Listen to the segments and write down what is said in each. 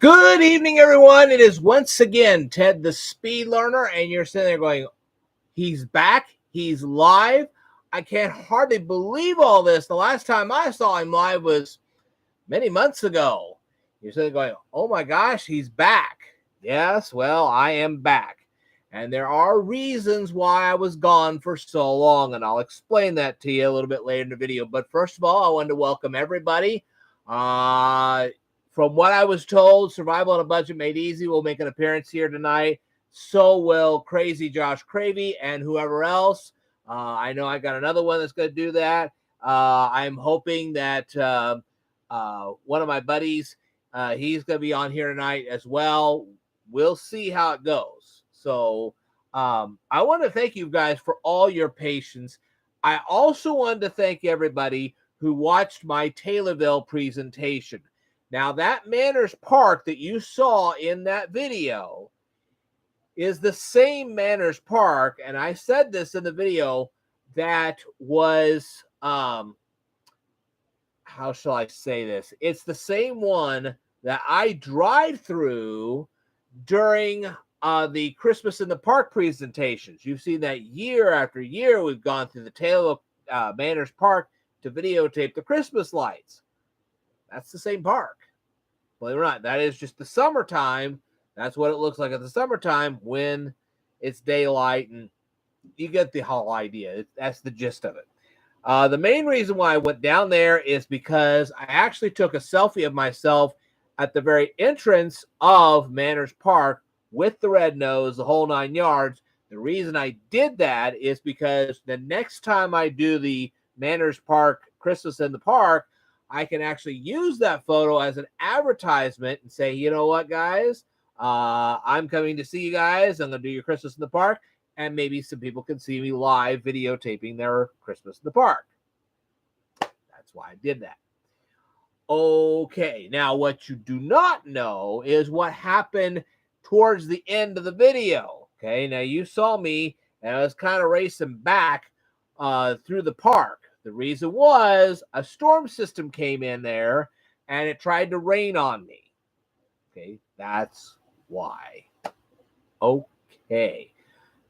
Good evening, everyone. It is once again Ted the Speed Learner, and you're sitting there going, he's back, he's live. I can't hardly believe all this. The last time I saw him live was many months ago. You're sitting there going, oh my gosh, he's back. Yes, well, I am back. And there are reasons why I was gone for so long, and I'll explain that to you a little bit later in the video. But first of all, I wanted to welcome everybody. From what I was told, Survival on a Budget Made Easy will make an appearance here tonight. So will Crazy Josh Cravy and whoever else. I know I got another one that's going to do that. I'm hoping that one of my buddies, he's going to be on here tonight as well. We'll see how it goes. So I want to thank you guys for all your patience. I also wanted to thank everybody who watched my Taylorville presentation. Now, that Manners Park that you saw in that video is the same Manners Park, and I said this in the video, that was, how shall I say this? It's the same one that I drive through during the Christmas in the Park presentations. You've seen that year after year. We've gone through the Taylor Manners Park to videotape the Christmas lights. That's the same park. Believe it or not, that is just the summertime. That's what it looks like at the summertime when it's daylight, and you get the whole idea. That's the gist of it. The main reason why I went down there is because I actually took a selfie of myself at the very entrance of Manners Park with the red nose, the whole 9 yards. The reason I did that is because the next time I do the Manners Park Christmas in the Park, I can actually use that photo as an advertisement and say, you know what, guys, I'm coming to see you guys. I'm going to do your Christmas in the Park. And maybe some people can see me live videotaping their Christmas in the Park. That's why I did that. Okay, now what you do not know is what happened towards the end of the video. Okay, now you saw me, and I was kind of racing back through the park. The reason was a storm system came in there, and it tried to rain on me. Okay, that's why. Okay.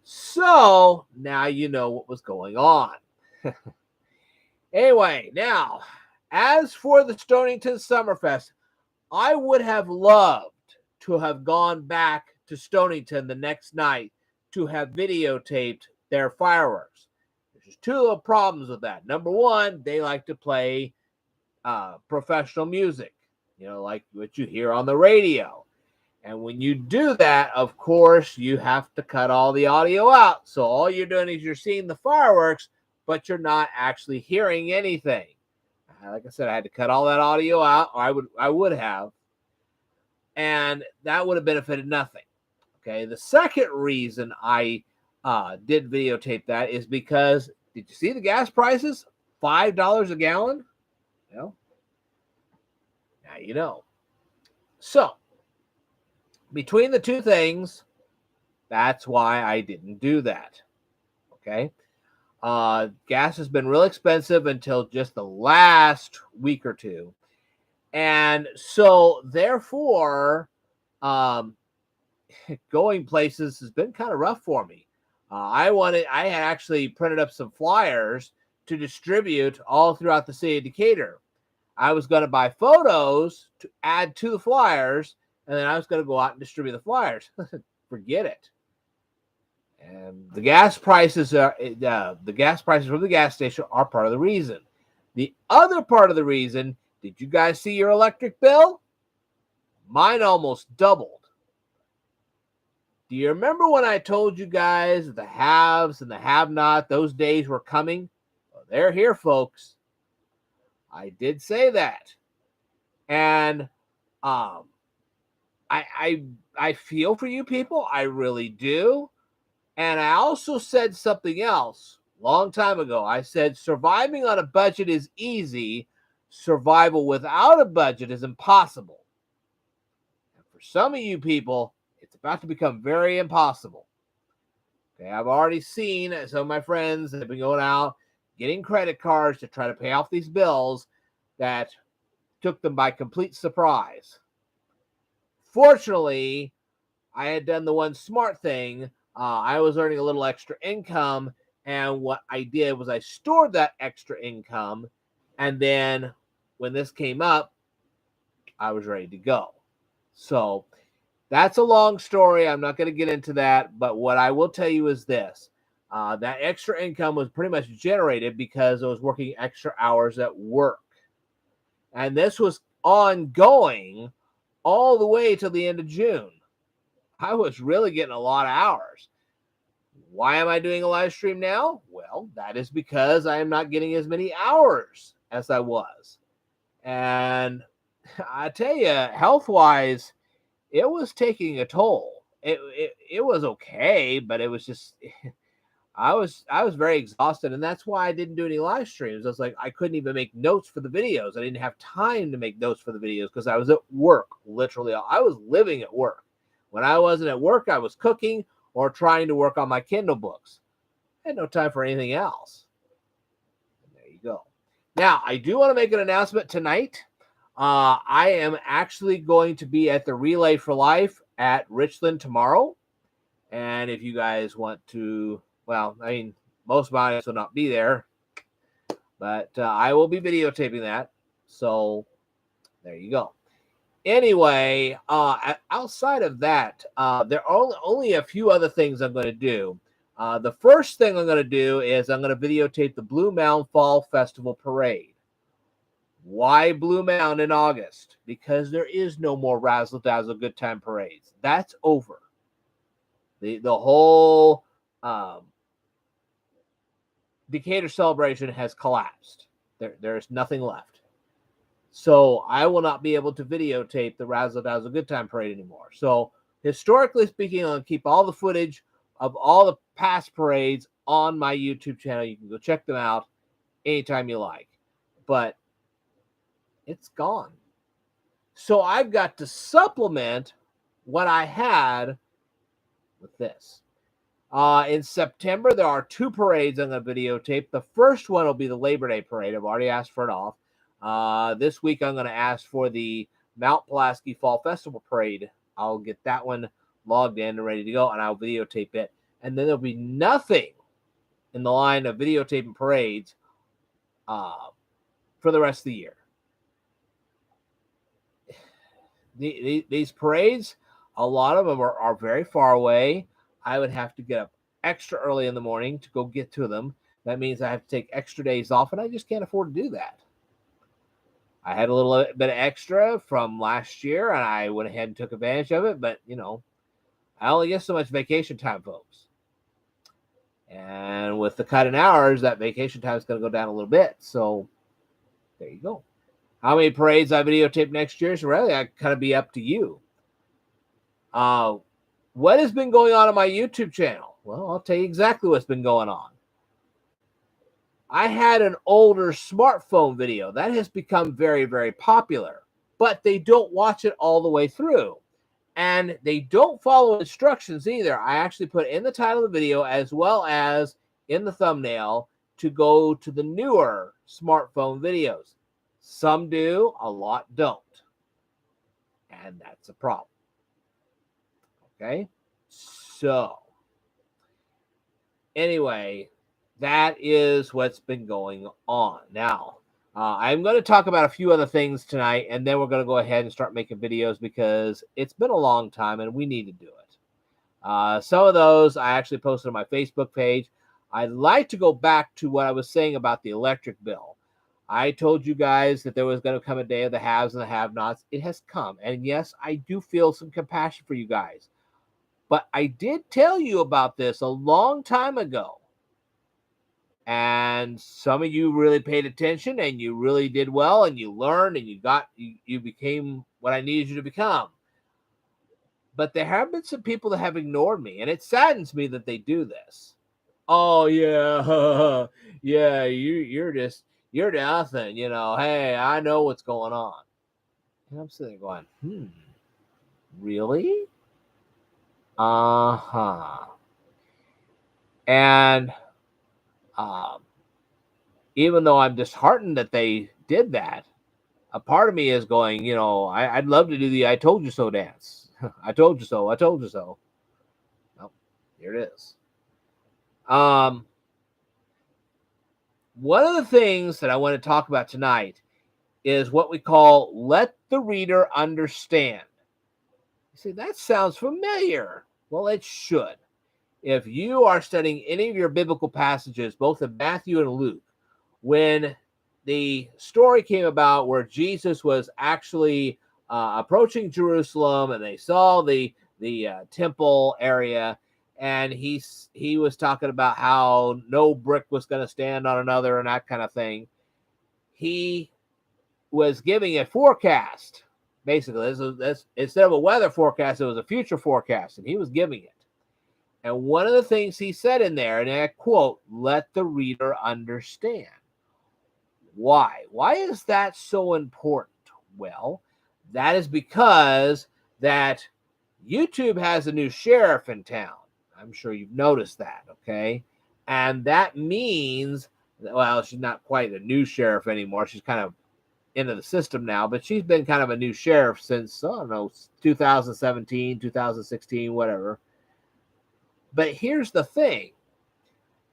So now you know what was going on. Anyway, now, as for the Stonington Summerfest, I would have loved to have gone back to Stonington the next night to have videotaped their fireworks. There's two little problems with that. Number one, they like to play professional music, you know, like what you hear on the radio. And when you do that, of course, you have to cut all the audio out. So all you're doing is you're seeing the fireworks, but you're not actually hearing anything. Like I said, I had to cut all that audio out, or I would have, and that would have benefited nothing. Okay. The second reason I did videotape that is because, did you see the gas prices? $5 a gallon. Well, now you know. So between the two things, that's why I didn't do that. Okay. Gas has been real expensive until just the last week or two. And so therefore, going places has been kind of rough for me. I had actually printed up some flyers to distribute all throughout the city of Decatur. I was going to buy photos to add to the flyers, and then I was going to go out and distribute the flyers. Forget it. And the gas prices from the gas station are part of the reason. The other part of the reason, did you guys see your electric bill? Mine almost doubled. Do you remember when I told you guys the haves and the have-not, those days were coming? Well, they're here, folks. I did say that. And I feel for you people. I really do. And I also said something else a long time ago. I said surviving on a budget is easy. Survival without a budget is impossible. And for some of you people, it's about to become very impossible. Okay, I've already seen some of my friends that have been going out, getting credit cards to try to pay off these bills that took them by complete surprise. Fortunately, I had done the one smart thing. I was earning a little extra income, and what I did was I stored that extra income, and then when this came up, I was ready to go. So that's a long story. I'm not going to get into that, but what I will tell you is this. That extra income was pretty much generated because I was working extra hours at work. And this was ongoing all the way till the end of June. I was really getting a lot of hours. Why am I doing a live stream now? Well, that is because I am not getting as many hours as I was. And I tell you, health-wise, it was taking a toll. It was okay, but it was just I was very exhausted, and that's why I didn't do any live streams. I was like, I couldn't even make notes for the videos. I didn't have time to make notes for the videos because I was at work. Literally, I was living at work. When I wasn't at work, I was cooking or trying to work on my Kindle books. I had no time for anything else. And there you go. Now, I do want to make an announcement tonight. I am actually going to be at the Relay for Life at Richland tomorrow. And if you guys want to, well, I mean, most of my audience will not be there, but I will be videotaping that. So there you go. Anyway, outside of that, there are only a few other things I'm going to do. The first thing I'm going to do is I'm going to videotape the Blue Mound Fall Festival Parade. Why Blue Mound in August? Because there is no more Razzle Dazzle Good Time Parades. That's over. The whole Decatur celebration has collapsed. There's nothing left. So I will not be able to videotape the Razzle Dazzle Good Time Parade anymore. So historically speaking, I'll keep all the footage of all the past parades on my YouTube channel. You can go check them out anytime you like. But it's gone. So I've got to supplement what I had with this. In September, there are 2 parades I'm going to videotape. The first one will be the Labor Day parade. I've already asked for it off. This week, I'm going to ask for the Mount Pulaski Fall Festival Parade. I'll get that one logged in and ready to go, and I'll videotape it. And then there'll be nothing in the line of videotaping parades for the rest of the year. These parades, a lot of them are very far away. I would have to get up extra early in the morning to go get to them. That means I have to take extra days off, and I just can't afford to do that. I had a little bit of extra from last year, and I went ahead and took advantage of it. But, you know, I only get so much vacation time, folks. And with the cut in hours, that vacation time is going to go down a little bit. So there you go. How many parades I videotape next year is really kind of be up to you. What has been going on my YouTube channel? Well, I'll tell you exactly what's been going on. I had an older smartphone video that has become very, very popular, but they don't watch it all the way through. And they don't follow instructions either. I actually put in the title of the video as well as in the thumbnail to go to the newer smartphone videos. Some do, a lot don't. And that's a problem. Okay? So, anyway, that is what's been going on. Now, I'm going to talk about a few other things tonight, and then we're going to go ahead and start making videos because it's been a long time and we need to do it. Some of those I actually posted on my Facebook page. I'd like to go back to what I was saying about the electric bill. I told you guys that there was going to come a day of the haves and the have-nots. It has come. And yes, I do feel some compassion for you guys. But I did tell you about this a long time ago. And some of you really paid attention and you really did well and you learned and you became what I needed you to become. But there have been some people that have ignored me, and it saddens me that they do this. Oh yeah, yeah, you're nothing, you know. Hey, I know what's going on. And I'm sitting there going, really? Uh-huh. And even though I'm disheartened that they did that, a part of me is going, you know, I'd love to do the I told you so dance. I told you so. I told you so. Well, here it is. One of the things that I want to talk about tonight is what we call let the reader understand. You see, that sounds familiar. Well, it should. If you are studying any of your biblical passages, both in Matthew and Luke, when the story came about where Jesus was actually approaching Jerusalem and they saw the temple area, and he was talking about how no brick was going to stand on another and that kind of thing. He was giving a forecast. Basically, this instead of a weather forecast, it was a future forecast, and he was giving it. And one of the things he said in there, and I quote, let the reader understand. Why? Why is that so important? Well, that is because that YouTube has a new sheriff in town. I'm sure you've noticed that, okay? And that means, well, she's not quite a new sheriff anymore. She's kind of into the system now, but she's been kind of a new sheriff since, I don't know, 2017, 2016, whatever. But here's the thing,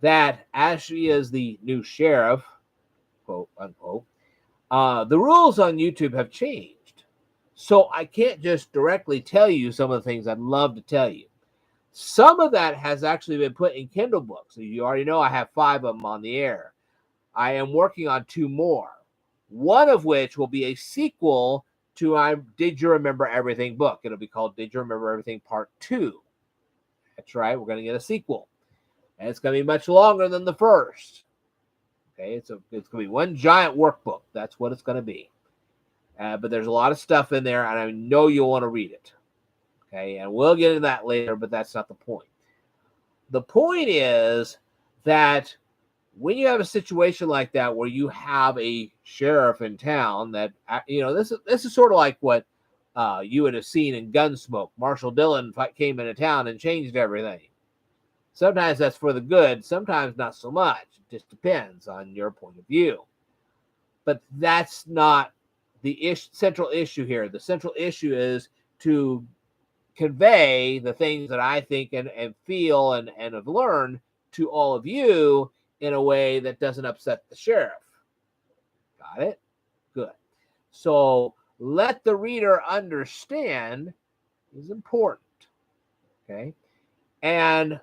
that as she is the new sheriff, quote unquote, the rules on YouTube have changed. So I can't just directly tell you some of the things I'd love to tell you. Some of that has actually been put in Kindle books. So you already know I have 5 of them on the air. I am working on 2 more. One of which will be a sequel to Did You Remember Everything book. It'll be called Did You Remember Everything Part 2. That's right. We're going to get a sequel. And it's going to be much longer than the first. Okay, it's going to be one giant workbook. That's what it's going to be. But there's a lot of stuff in there, and I know you'll want to read it. Okay, and we'll get into that later, but that's not the point. The point is that when you have a situation like that where you have a sheriff in town that, this is sort of like what you would have seen in Gunsmoke. Marshall Dillon came into town and changed everything. Sometimes that's for the good, sometimes not so much. It just depends on your point of view. But that's not the central issue here. The central issue is to convey the things that I think and feel and have learned to all of you in a way that doesn't upset the sheriff. Got it? Good. So let the reader understand is important. Okay? And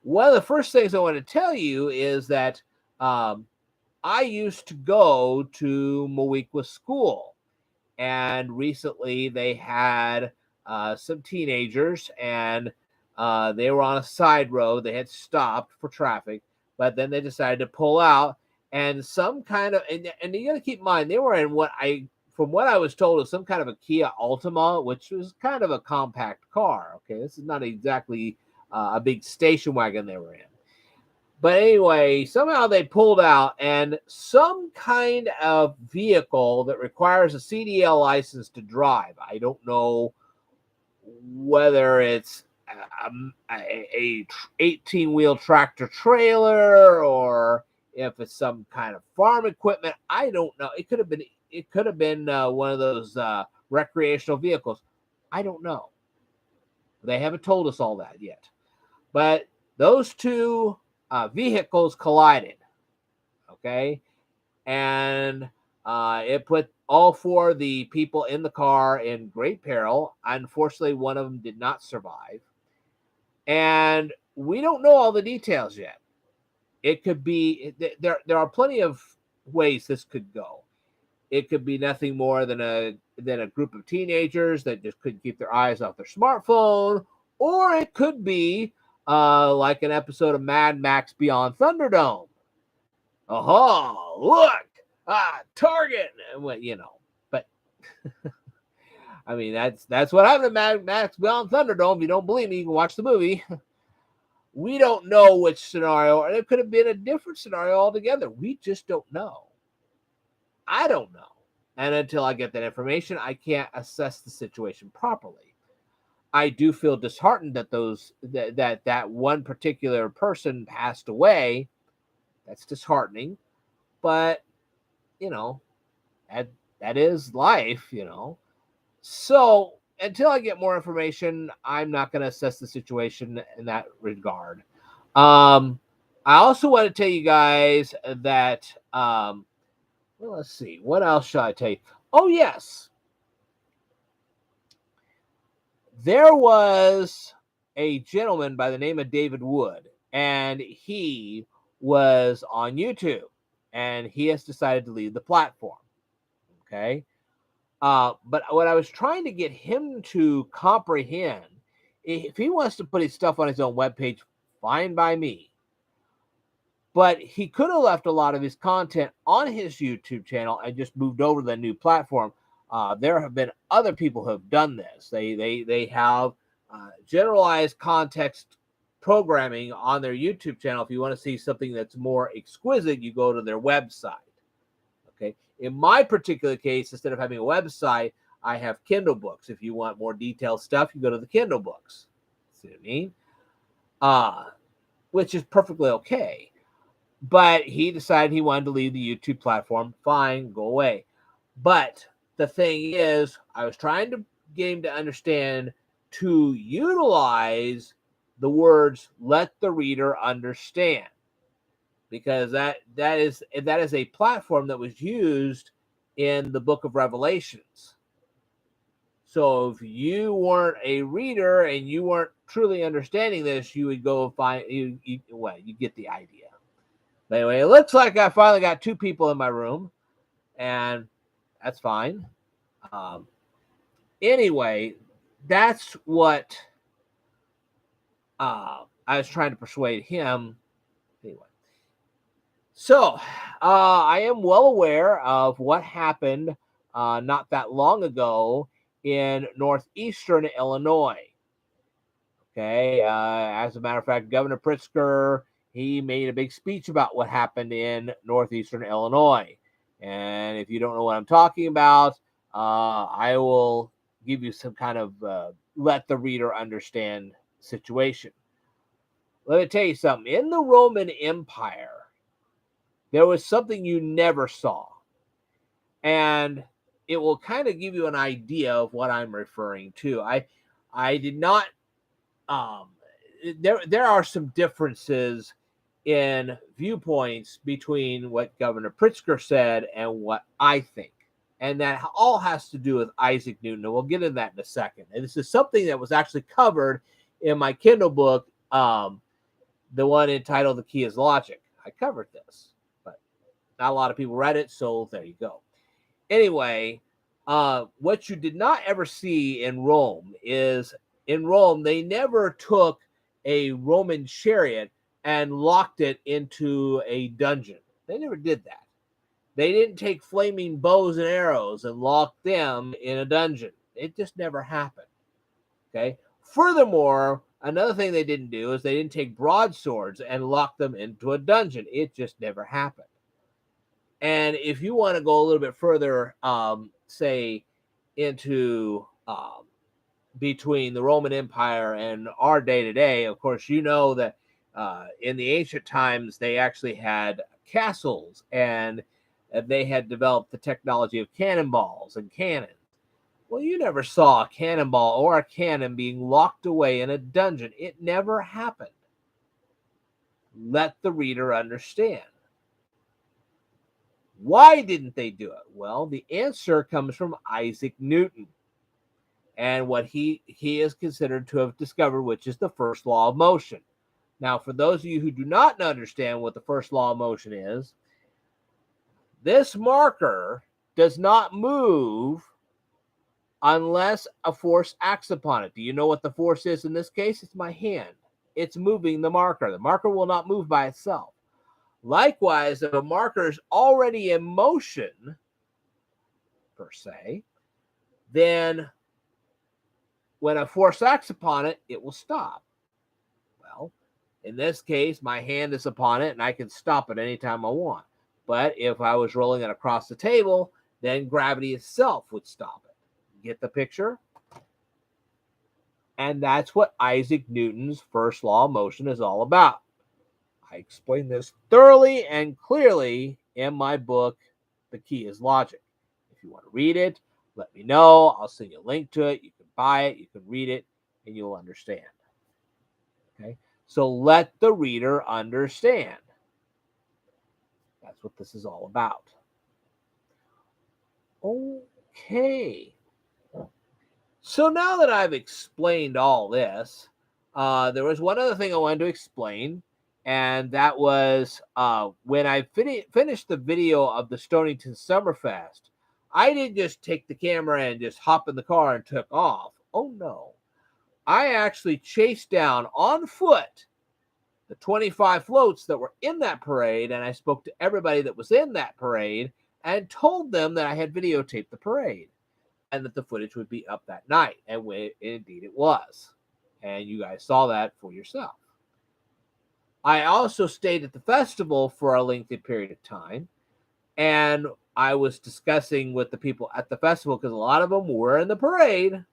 one of the first things I want to tell you is that I used to go to Moweaqua School. And recently they had some teenagers, and they were on a side road. They had stopped for traffic, but then they decided to pull out, and some kind of, and you got to keep in mind, they were in from what I was told, is some kind of a Kia Altima, which was kind of a compact car. Okay, this is not exactly a big station wagon they were in. But anyway, somehow they pulled out, and some kind of vehicle that requires a CDL license to drive. I don't know whether it's a 18-wheel tractor trailer or if it's some kind of farm equipment. I don't know. It could have been one of those recreational vehicles. I don't know. They haven't told us all that yet. But those two vehicles collided. Okay, and it put all 4 of the people in the car in great peril. Unfortunately, one of them did not survive. And we don't know all the details yet. It could be, there are plenty of ways this could go. It could be nothing more than a group of teenagers that just couldn't keep their eyes off their smartphone. Or it could be like an episode of Mad Max Beyond Thunderdome. Oh, look! Target, but I mean, that's what happened to Mad Max Beyond Thunderdome. If you don't believe me, you can watch the movie. We don't know which scenario, and it could have been a different scenario altogether. We just don't know. I don't know. And until I get that information, I can't assess the situation properly. I do feel disheartened that that one particular person passed away. That's disheartening. But, that is life, So until I get more information, I'm not going to assess the situation in that regard. I also want to tell you guys that, well, let's see, what else should I tell you? Oh, yes. There was a gentleman by the name of David Wood, and he was on YouTube, and he has decided to leave the platform. Okay. But what I was trying to get him to comprehend, if he wants to put his stuff on his own webpage, fine by me. But he could have left a lot of his content on his YouTube channel and just moved over to the new platform. There have been other people who have done this. They have generalized context programming on their YouTube channel. If you want to see something that's more exquisite, you go to their website. Okay. In my particular case, instead of having a website, I have Kindle books. If you want more detailed stuff, you go to the Kindle books. See what I mean? Which is perfectly okay. But he decided he wanted to leave the YouTube platform. Fine, go away. But the thing is, I was trying to get him to understand to utilize the words, let the reader understand. Because that is a platform that was used in the book of Revelations. So if you weren't a reader and you weren't truly understanding this, you would go find you get the idea. But anyway, it looks like I finally got two people in my room, and that's fine. Anyway, that's what I was trying to persuade him. Anyway. So, I am well aware of what happened not that long ago in northeastern Illinois. Okay, as a matter of fact, Governor Pritzger, he made a big speech about what happened in northeastern Illinois. And if you don't know what I'm talking about, I will give you some kind of let the reader understand situation. Let me tell you something. In the Roman Empire, there was something you never saw. And it will kind of give you an idea of what I'm referring to. I did not, there are some differences in viewpoints between what Governor Pritzker said and what I think. And that all has to do with Isaac Newton. And we'll get into that in a second. And this is something that was actually covered in my Kindle book, the one entitled The Key is Logic. I covered this. Not a lot of people read it, so there you go. Anyway, what you did not ever see in Rome is, in Rome, they never took a Roman chariot and locked it into a dungeon. They never did that. They didn't take flaming bows and arrows and lock them in a dungeon. It just never happened. Okay. Furthermore, another thing they didn't do is they didn't take broadswords and lock them into a dungeon. It just never happened. And if you want to go a little bit further, say, into between the Roman Empire and our day-to-day, of course, you know that in the ancient times, they actually had castles, and they had developed the technology of cannonballs and cannons. Well, you never saw a cannonball or a cannon being locked away in a dungeon. It never happened. Let the reader understand. Why didn't they do it? Well, the answer comes from Isaac Newton and what he is considered to have discovered, which is the first law of motion. Now, for those of you who do not understand what the first law of motion is, this marker does not move unless a force acts upon it. Do you know what the force is in this case? It's my hand. It's moving the marker. The marker will not move by itself. Likewise, if a marker is already in motion, per se, then when a force acts upon it, it will stop. Well, in this case, my hand is upon it, and I can stop it anytime I want. But if I was rolling it across the table, then gravity itself would stop it. Get the picture? And that's what Isaac Newton's first law of motion is all about. I explain this thoroughly and clearly in my book, The Key is Logic. If you want to read it, let me know. I'll send you a link to it. You can buy it, you can read it, and you'll understand. Okay, so let the reader understand. That's what this is all about. Okay. So now that I've explained all this, there was one other thing I wanted to explain, and that was when I finished the video of the Stonington Summerfest, I didn't just take the camera and just hop in the car and took off. Oh, no. I actually chased down on foot the 25 floats that were in that parade, and I spoke to everybody that was in that parade and told them that I had videotaped the parade and that the footage would be up that night. And indeed it was. And you guys saw that for yourself. I also stayed at the festival for a lengthy period of time. And I was discussing with the people at the festival because a lot of them were in the parade.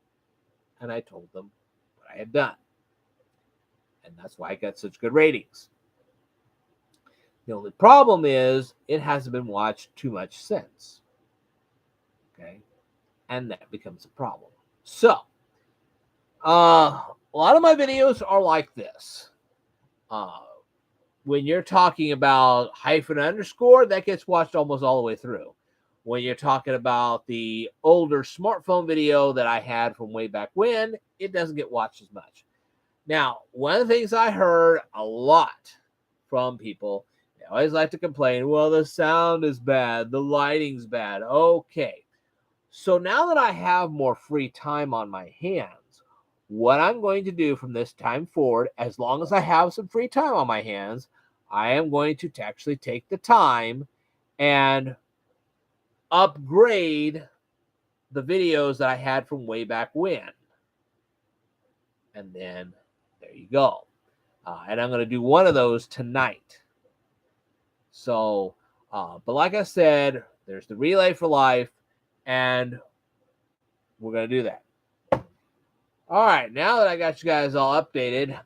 And I told them what I had done. And that's why I got such good ratings. The only problem is it hasn't been watched too much since. Okay. And that becomes a problem. So, a lot of my videos are like this. When you're talking about hyphen underscore, that gets watched almost all the way through. When you're talking about the older smartphone video that I had from way back when, it doesn't get watched as much. Now, one of the things I heard a lot from people, they always like to complain, well, the sound is bad, the lighting's bad. Okay. So now that I have more free time on my hands, what I'm going to do from this time forward, as long as I have some free time on my hands, I am going to actually take the time and upgrade the videos that I had from way back when. And then there you go. And I'm going to do one of those tonight. So, but like I said, there's the Relay for Life, and we're going to do that. All right, now that I got you guys all updated,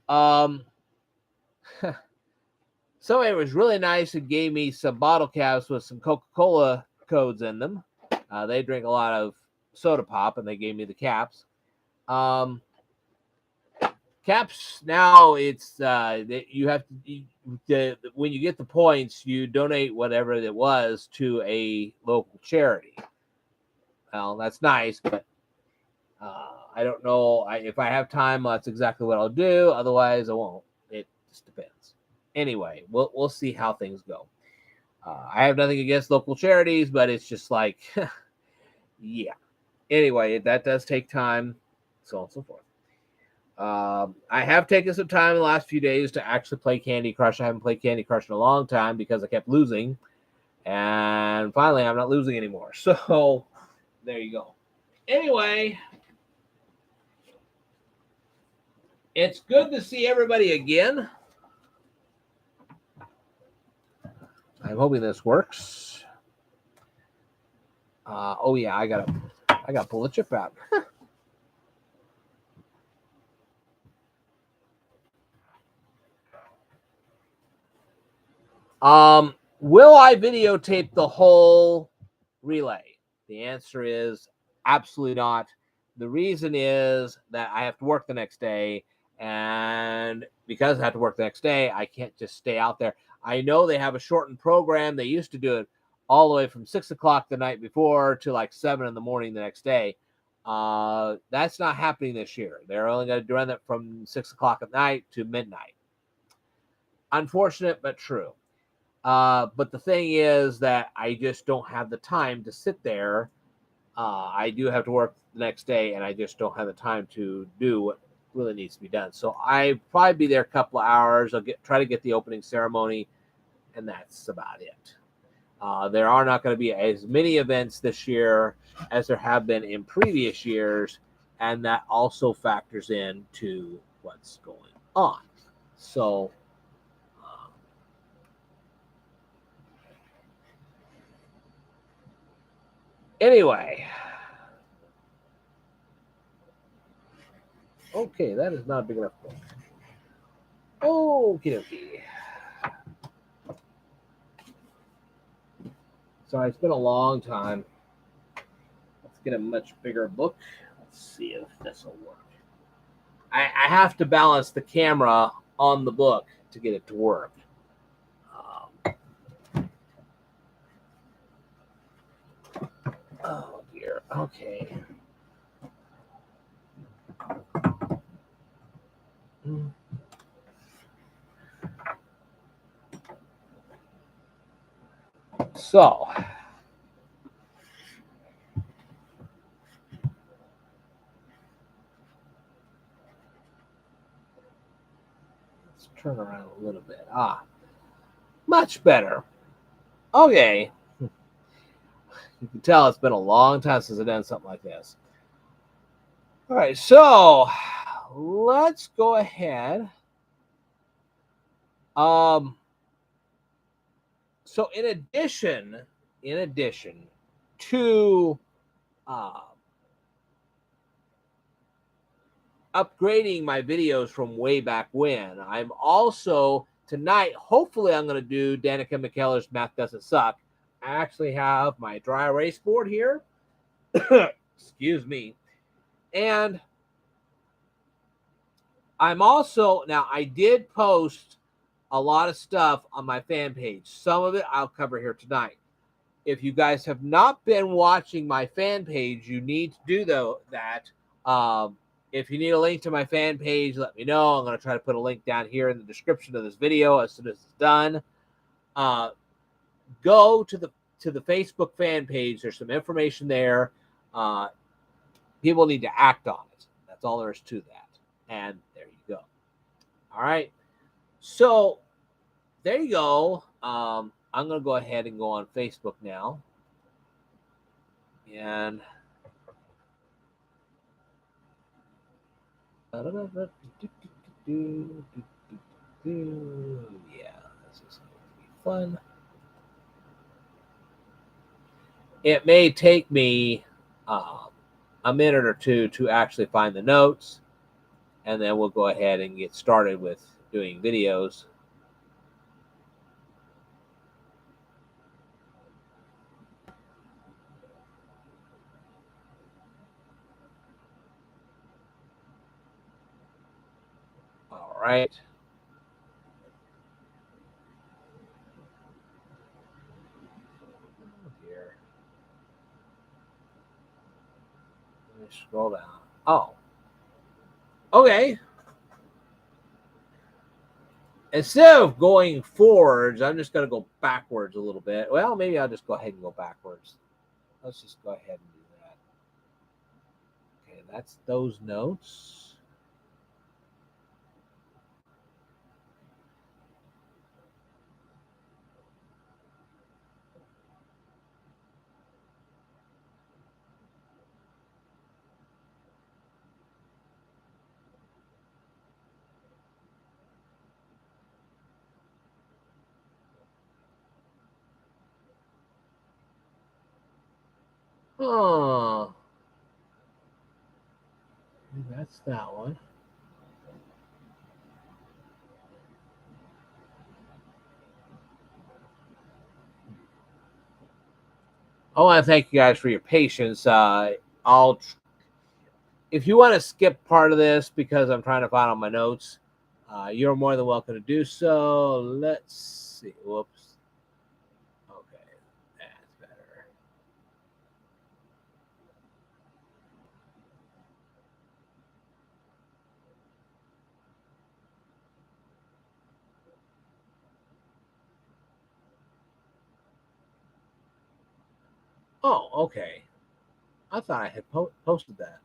somebody was really nice and gave me some bottle caps with some Coca-Cola codes in them. They drink a lot of soda pop, and they gave me the caps. Caps now, it's you have to when you get the points, you donate whatever it was to a local charity. Well, that's nice, but I don't know if I have time. That's exactly what I'll do. Otherwise, I won't. It just depends. Anyway, we'll see how things go. I have nothing against local charities, but it's just like, yeah. Anyway, that does take time, so on and so forth. I have taken some time in the last few days to actually play Candy Crush. I haven't played Candy Crush in a long time because I kept losing. And finally, I'm not losing anymore. So, there you go. Anyway, it's good to see everybody again. I'm hoping this works. Oh yeah, I got to pull the chip out. Will I videotape the whole relay? The answer is absolutely not. The reason is that I have to work the next day, and because I have to work the next day, I can't just stay out there. I know they have a shortened program. They used to do it all the way from 6 o'clock the night before to like 7 in the morning the next day. That's not happening this year. They're only going to run it from 6 o'clock at night to midnight. Unfortunate, but true. But the thing is that I just don't have the time to sit there. I do have to work the next day, and I just don't have the time to do what really needs to be done. So I probably be there a couple of hours. I'll try to get the opening ceremony, and that's about it. There are not going to be as many events this year as there have been in previous years, and that also factors into what's going on. So anyway, okay, that is not big enough book. Okie dokie. Sorry, it's been a long time. Let's get a much bigger book. Let's Let's see if this will work. I have to balance the camera on the book to get it to work. Oh dear. Okay. So, let's turn around a little bit. Much better. Okay. You can tell it's been a long time since I've done something like this. All right, so let's go ahead. So in addition to upgrading my videos from way back when, I'm also tonight, hopefully I'm going to do Danica Mckellar's Math Doesn't Suck. I actually have my dry erase board here. Excuse me. And I'm also, now I did post a lot of stuff on my fan page. Some of it I'll cover here tonight. If you guys have not been watching my fan page, you need to do that. If you need a link to my fan page, let me know. I'm going to try to put a link down here in the description of this video as soon as it's done. Go to the Facebook fan page. There's some information there. People need to act on it. That's all there is to that. And there you go. All right. So there you go. I'm going to go ahead and go on Facebook now. And yeah, this is going to be fun. It may take me a minute or two to actually find the notes, and then we'll go ahead and get started with doing videos. All right. Here. Let me scroll down. Oh. Okay. Instead of going forwards, I'm just going to go backwards a little bit. Well, maybe I'll just go ahead and go backwards. Let's just go ahead and do that. Okay, that's those notes. Oh, that's that one. I want to thank you guys for your patience. If you want to skip part of this because I'm trying to find all my notes, you're more than welcome to do so. Let's see. Whoops. Okay, that's better. Oh, okay. I thought I had posted that.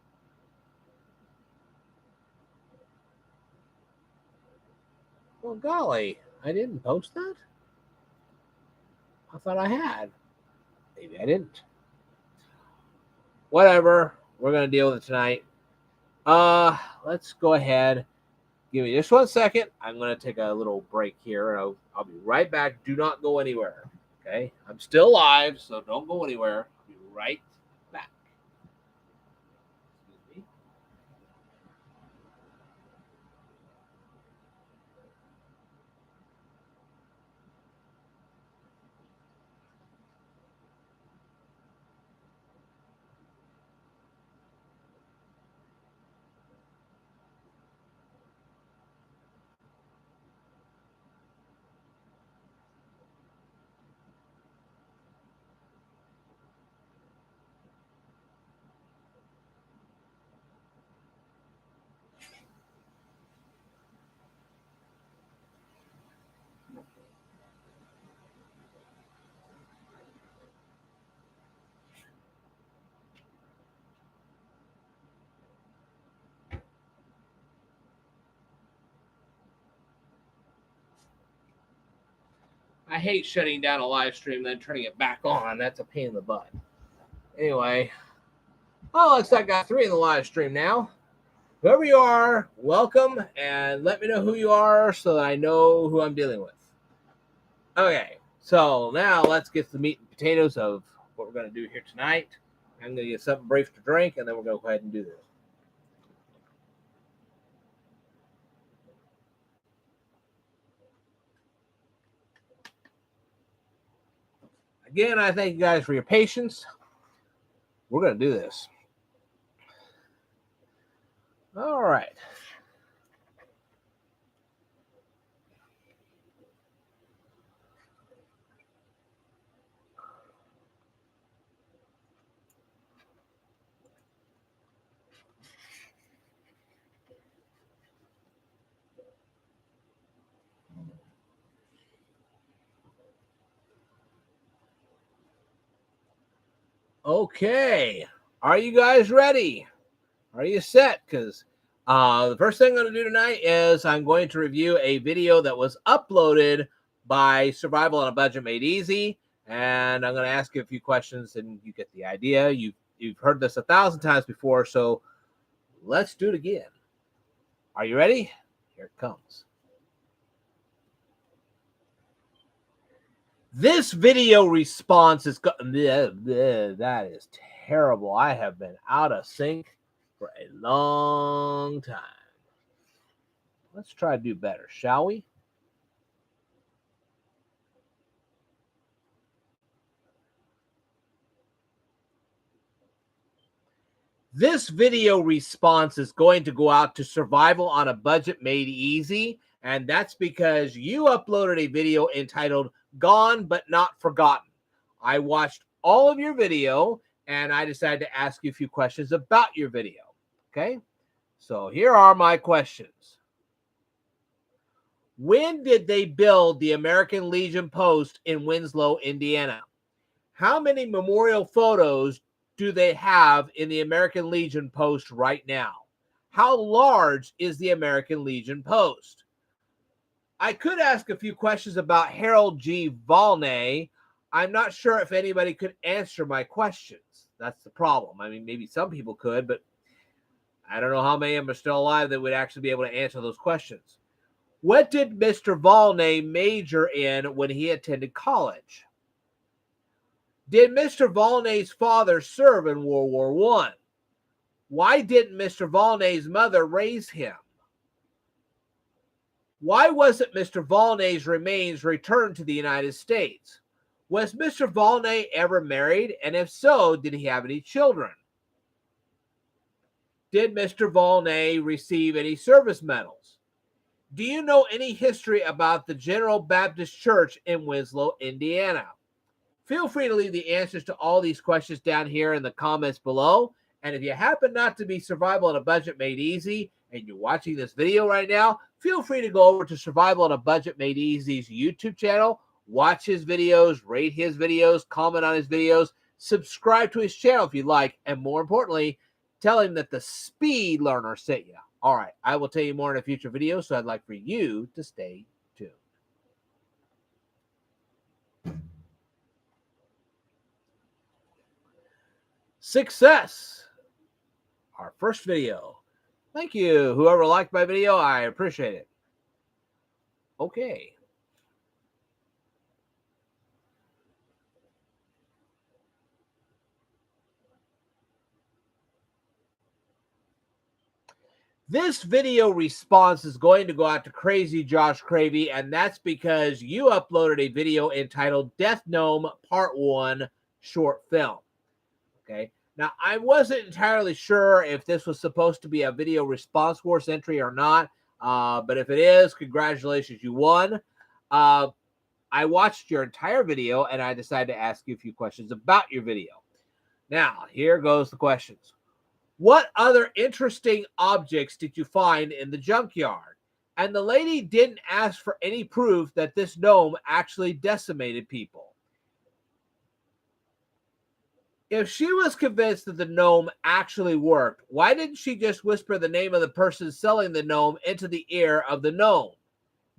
Well, golly, I didn't post that? I thought I had. Maybe I didn't. Whatever. We're going to deal with it tonight. Let's go ahead. Give me just 1 second. I'm going to take a little break here, and I'll be right back. Do not go anywhere. Okay? I'm still live, so don't go anywhere. I'll be right back. Excuse me. I hate shutting down a live stream, then turning it back on. That's a pain in the butt. Anyway, oh, looks like I got 3 in the live stream now. Whoever you are, welcome, and let me know who you are so that I know who I'm dealing with. Okay, so now let's get to the meat and potatoes of what we're going to do here tonight. I'm going to get something brief to drink, and then we're going to go ahead and do this. Again, I thank you guys for your patience. We're going to do this. All right. Okay. Are you guys ready? Are you set? Because the first thing I'm going to do tonight is I'm going to review a video that was uploaded by Survival on a Budget Made Easy. And I'm going to ask you a few questions and you get the idea. You've heard this 1,000 times before, so let's do it again. Are you ready? Here it comes. This video response is that is terrible. I have been out of sync for a long time. Let's try to do better, shall we? This video response is going to go out to Survival on a Budget Made Easy, and that's because you uploaded a video entitled Gone But Not Forgotten. I watched all of your video, and I decided to ask you a few questions about your video. Okay? So here are my questions. When did they build the American Legion Post in Winslow, Indiana? How many memorial photos do they have in the American Legion Post right now? How large is the American Legion Post? I could ask a few questions about Harold G. Volney. I'm not sure if anybody could answer my questions. That's the problem. I mean, maybe some people could, but I don't know how many of them are still alive that would actually be able to answer those questions. What did Mr. Volney major in when he attended college? Did Mr. Volney's father serve in World War I? Why didn't Mr. Volney's mother raise him? Why wasn't Mr. Volney's remains returned to the United States? Was Mr. Volney ever married? And if so, did he have any children? Did Mr. Volney receive any service medals? Do you know any history about the General Baptist Church in Winslow, Indiana? Feel free to leave the answers to all these questions down here in the comments below. And if you happen not to be Survival on a Budget Made Easy and you're watching this video right now, feel free to go over to Survival on a Budget Made Easy's YouTube channel, watch his videos, rate his videos, comment on his videos, subscribe to his channel if you'd like, and more importantly, tell him that the Speed Learner sent you. All right, I will tell you more in a future video, so I'd like for you to stay tuned. Success. Our first video. Thank you. Whoever liked my video, I appreciate it. Okay. This video response is going to go out to Crazy Josh Cravy, and that's because you uploaded a video entitled Death Gnome Part 1 Short Film. Okay. Now, I wasn't entirely sure if this was supposed to be a video response force entry or not, but if it is, congratulations, you won. I watched your entire video, and I decided to ask you a few questions about your video. Now, here goes the questions. What other interesting objects did you find in the junkyard? And the lady didn't ask for any proof that this gnome actually decimated people. If she was convinced that the gnome actually worked, why didn't she just whisper the name of the person selling the gnome into the ear of the gnome?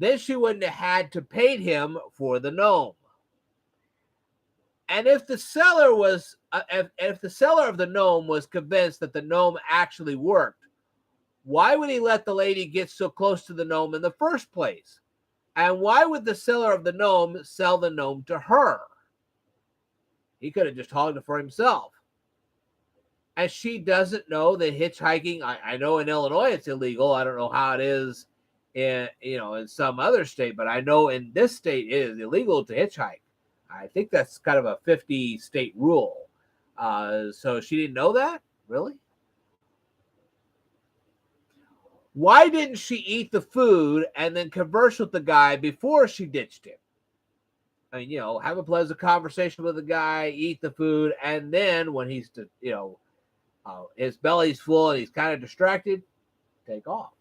then she wouldn't have had to pay him for the gnome. And if the seller was, if the seller of the gnome was convinced that the gnome actually worked, why would he let the lady get so close to the gnome in the first place? And why would the seller of the gnome sell the gnome to her? He could have just hogged it for himself. And she doesn't know that hitchhiking, I know in Illinois it's illegal. I don't know how it is in some other state, but I know in this state it is illegal to hitchhike. I think that's kind of a 50-state rule. So she didn't know that? Really? Why didn't she eat the food and then converse with the guy before she ditched him? I mean, have a pleasant conversation with the guy, eat the food, and then when he's, his belly's full and he's kind of distracted, take off.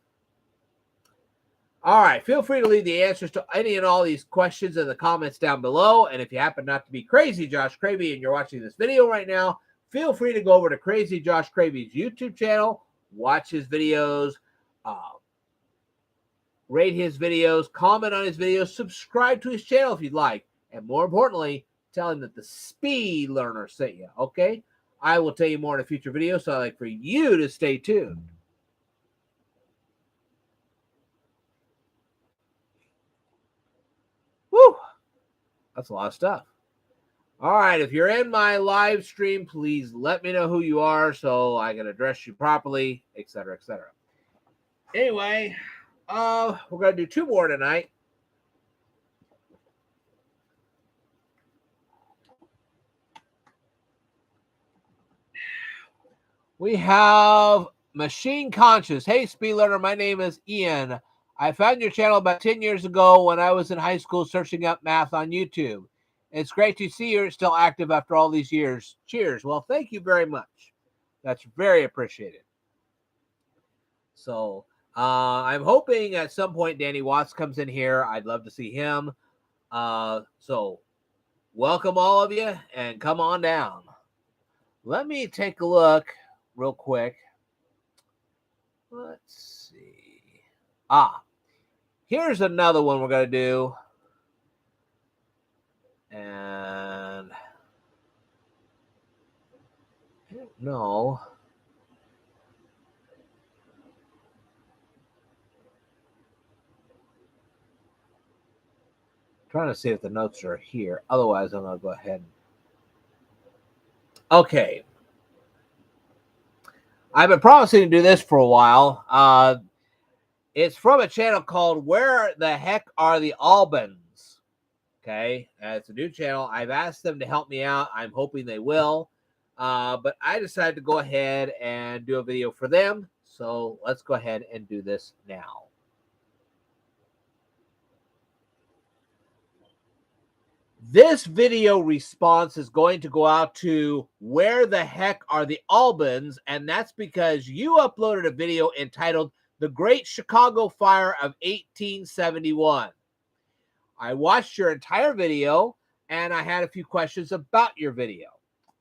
All right, feel free to leave the answers to any and all these questions in the comments down below. And if you happen not to be Crazy Josh Cravy and you're watching this video right now, feel free to go over to Crazy Josh Cravy's YouTube channel, watch his videos, rate his videos, comment on his videos, subscribe to his channel if you'd like. And more importantly, tell him that the speed learner sent you, okay? I will tell you more in a future video, so I'd like for you to stay tuned. Woo! That's a lot of stuff. All right, if you're in my live stream, please let me know who you are so I can address you properly, etc., etc. Anyway, we're going to do 2 more tonight. We have Machine Conscious. Hey, Speed Learner, my name is Ian. I found your channel about 10 years ago when I was in high school searching up math on YouTube. It's great to see you're still active after all these years. Cheers. Well, thank you very much. That's very appreciated. So I'm hoping at some point Danny Watts comes in here. I'd love to see him. So welcome all of you and come on down. Let me take a look real quick. Let's see. Here's another one we're going to do. And I don't know. Trying to see if the notes are here. Otherwise, I'm going to go ahead. Okay. I've been promising to do this for a while. It's from a channel called Where the Heck Are the Albans? Okay, it's a new channel. I've asked them to help me out. I'm hoping they will. But I decided to go ahead and do a video for them. So let's go ahead and do this now. This video response is going to go out to Where the Heck Are the Albans? And that's because you uploaded a video entitled The Great Chicago Fire of 1871. I watched your entire video and I had a few questions about your video.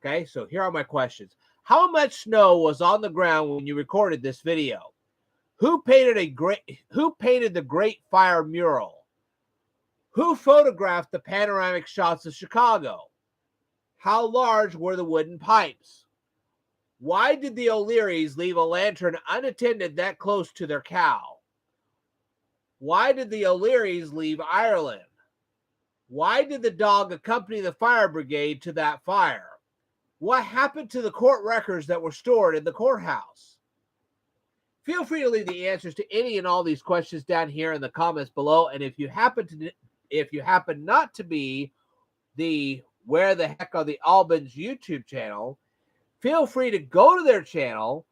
Okay, so here are my questions. How much snow was on the ground when you recorded this video? Who painted the Great Fire mural? Who photographed the panoramic shots of Chicago? How large were the wooden pipes? Why did the O'Learys leave a lantern unattended that close to their cow? Why did the O'Learys leave Ireland? Why did the dog accompany the fire brigade to that fire? What happened to the court records that were stored in the courthouse? Feel free to leave the answers to any and all these questions down here in the comments below. And if you happen not to be the Where the Heck Are the Albans YouTube channel, feel free to go to their channel,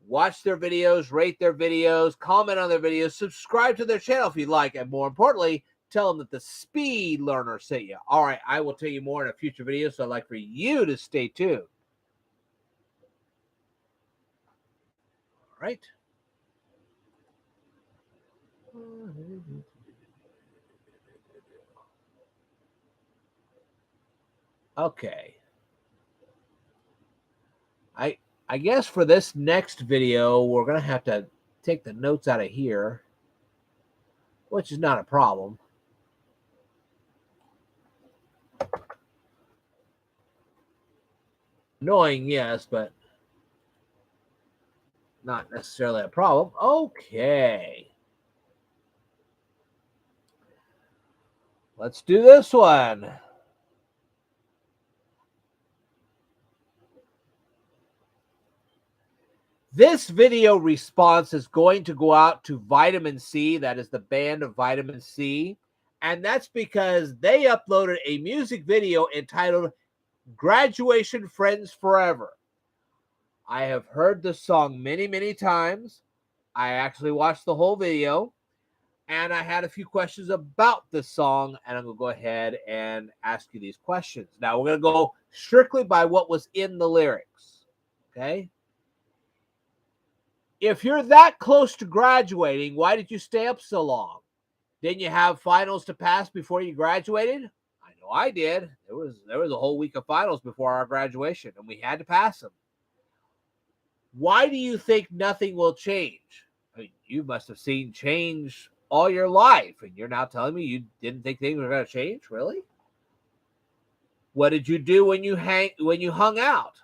watch their videos, rate their videos, comment on their videos, subscribe to their channel if you'd like, and more importantly, tell them that the speed learner sent you. All right, I will tell you more in a future video, so I'd like for you to stay tuned. All right. Okay. I guess for this next video, we're going to have to take the notes out of here. which is not a problem. Annoying, yes, but not necessarily a problem. Okay. Let's do this one. This video response is going to go out to Vitamin C. That is the band of Vitamin C. And that's because they uploaded a music video entitled Graduation Friends Forever. I have heard this song many, many times. I actually watched the whole video. And I had a few questions about this song. And I'm going to go ahead and ask you these questions. Now, we're going to go strictly by what was in the lyrics. Okay? If you're that close to graduating, why did you stay up so long? Didn't you have finals to pass before you graduated? I know I did. There was a whole week of finals before our graduation, and we had to pass them. Why do you think nothing will change? I mean, you must have seen change all your life, and you're now telling me you didn't think things were going to change? Really? What did you do when you hung out?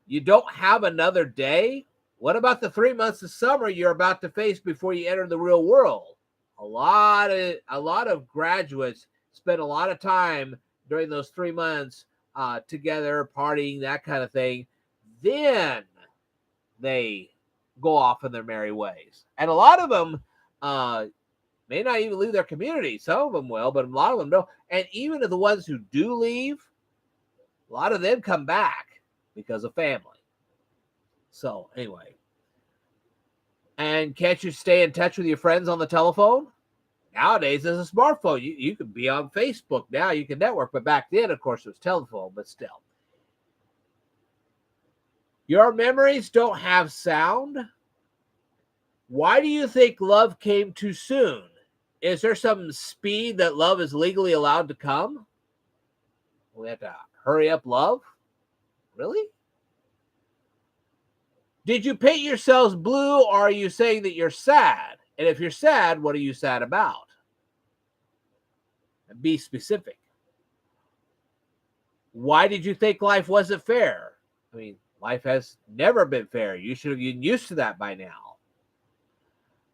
You don't have another day? What about the 3 months of summer you're about to face before you enter the real world? A lot of graduates spend a lot of time during those 3 months together, partying, that kind of thing. Then they go off in their merry ways. And a lot of them may not even leave their community. Some of them will, but a lot of them don't. And even the ones who do leave, a lot of them come back because of family. So, anyway. And can't you stay in touch with your friends on the telephone? Nowadays, there's a smartphone. You can be on Facebook now. You can network. But back then, of course, it was telephone, but still. Your memories don't have sound? Why do you think love came too soon? Is there some speed that love is legally allowed to come? We have to hurry up love? Really? Did you paint yourselves blue, or are you saying that you're sad? And if you're sad, what are you sad about? And be specific. Why did you think life wasn't fair? I mean, life has never been fair. You should have been used to that by now.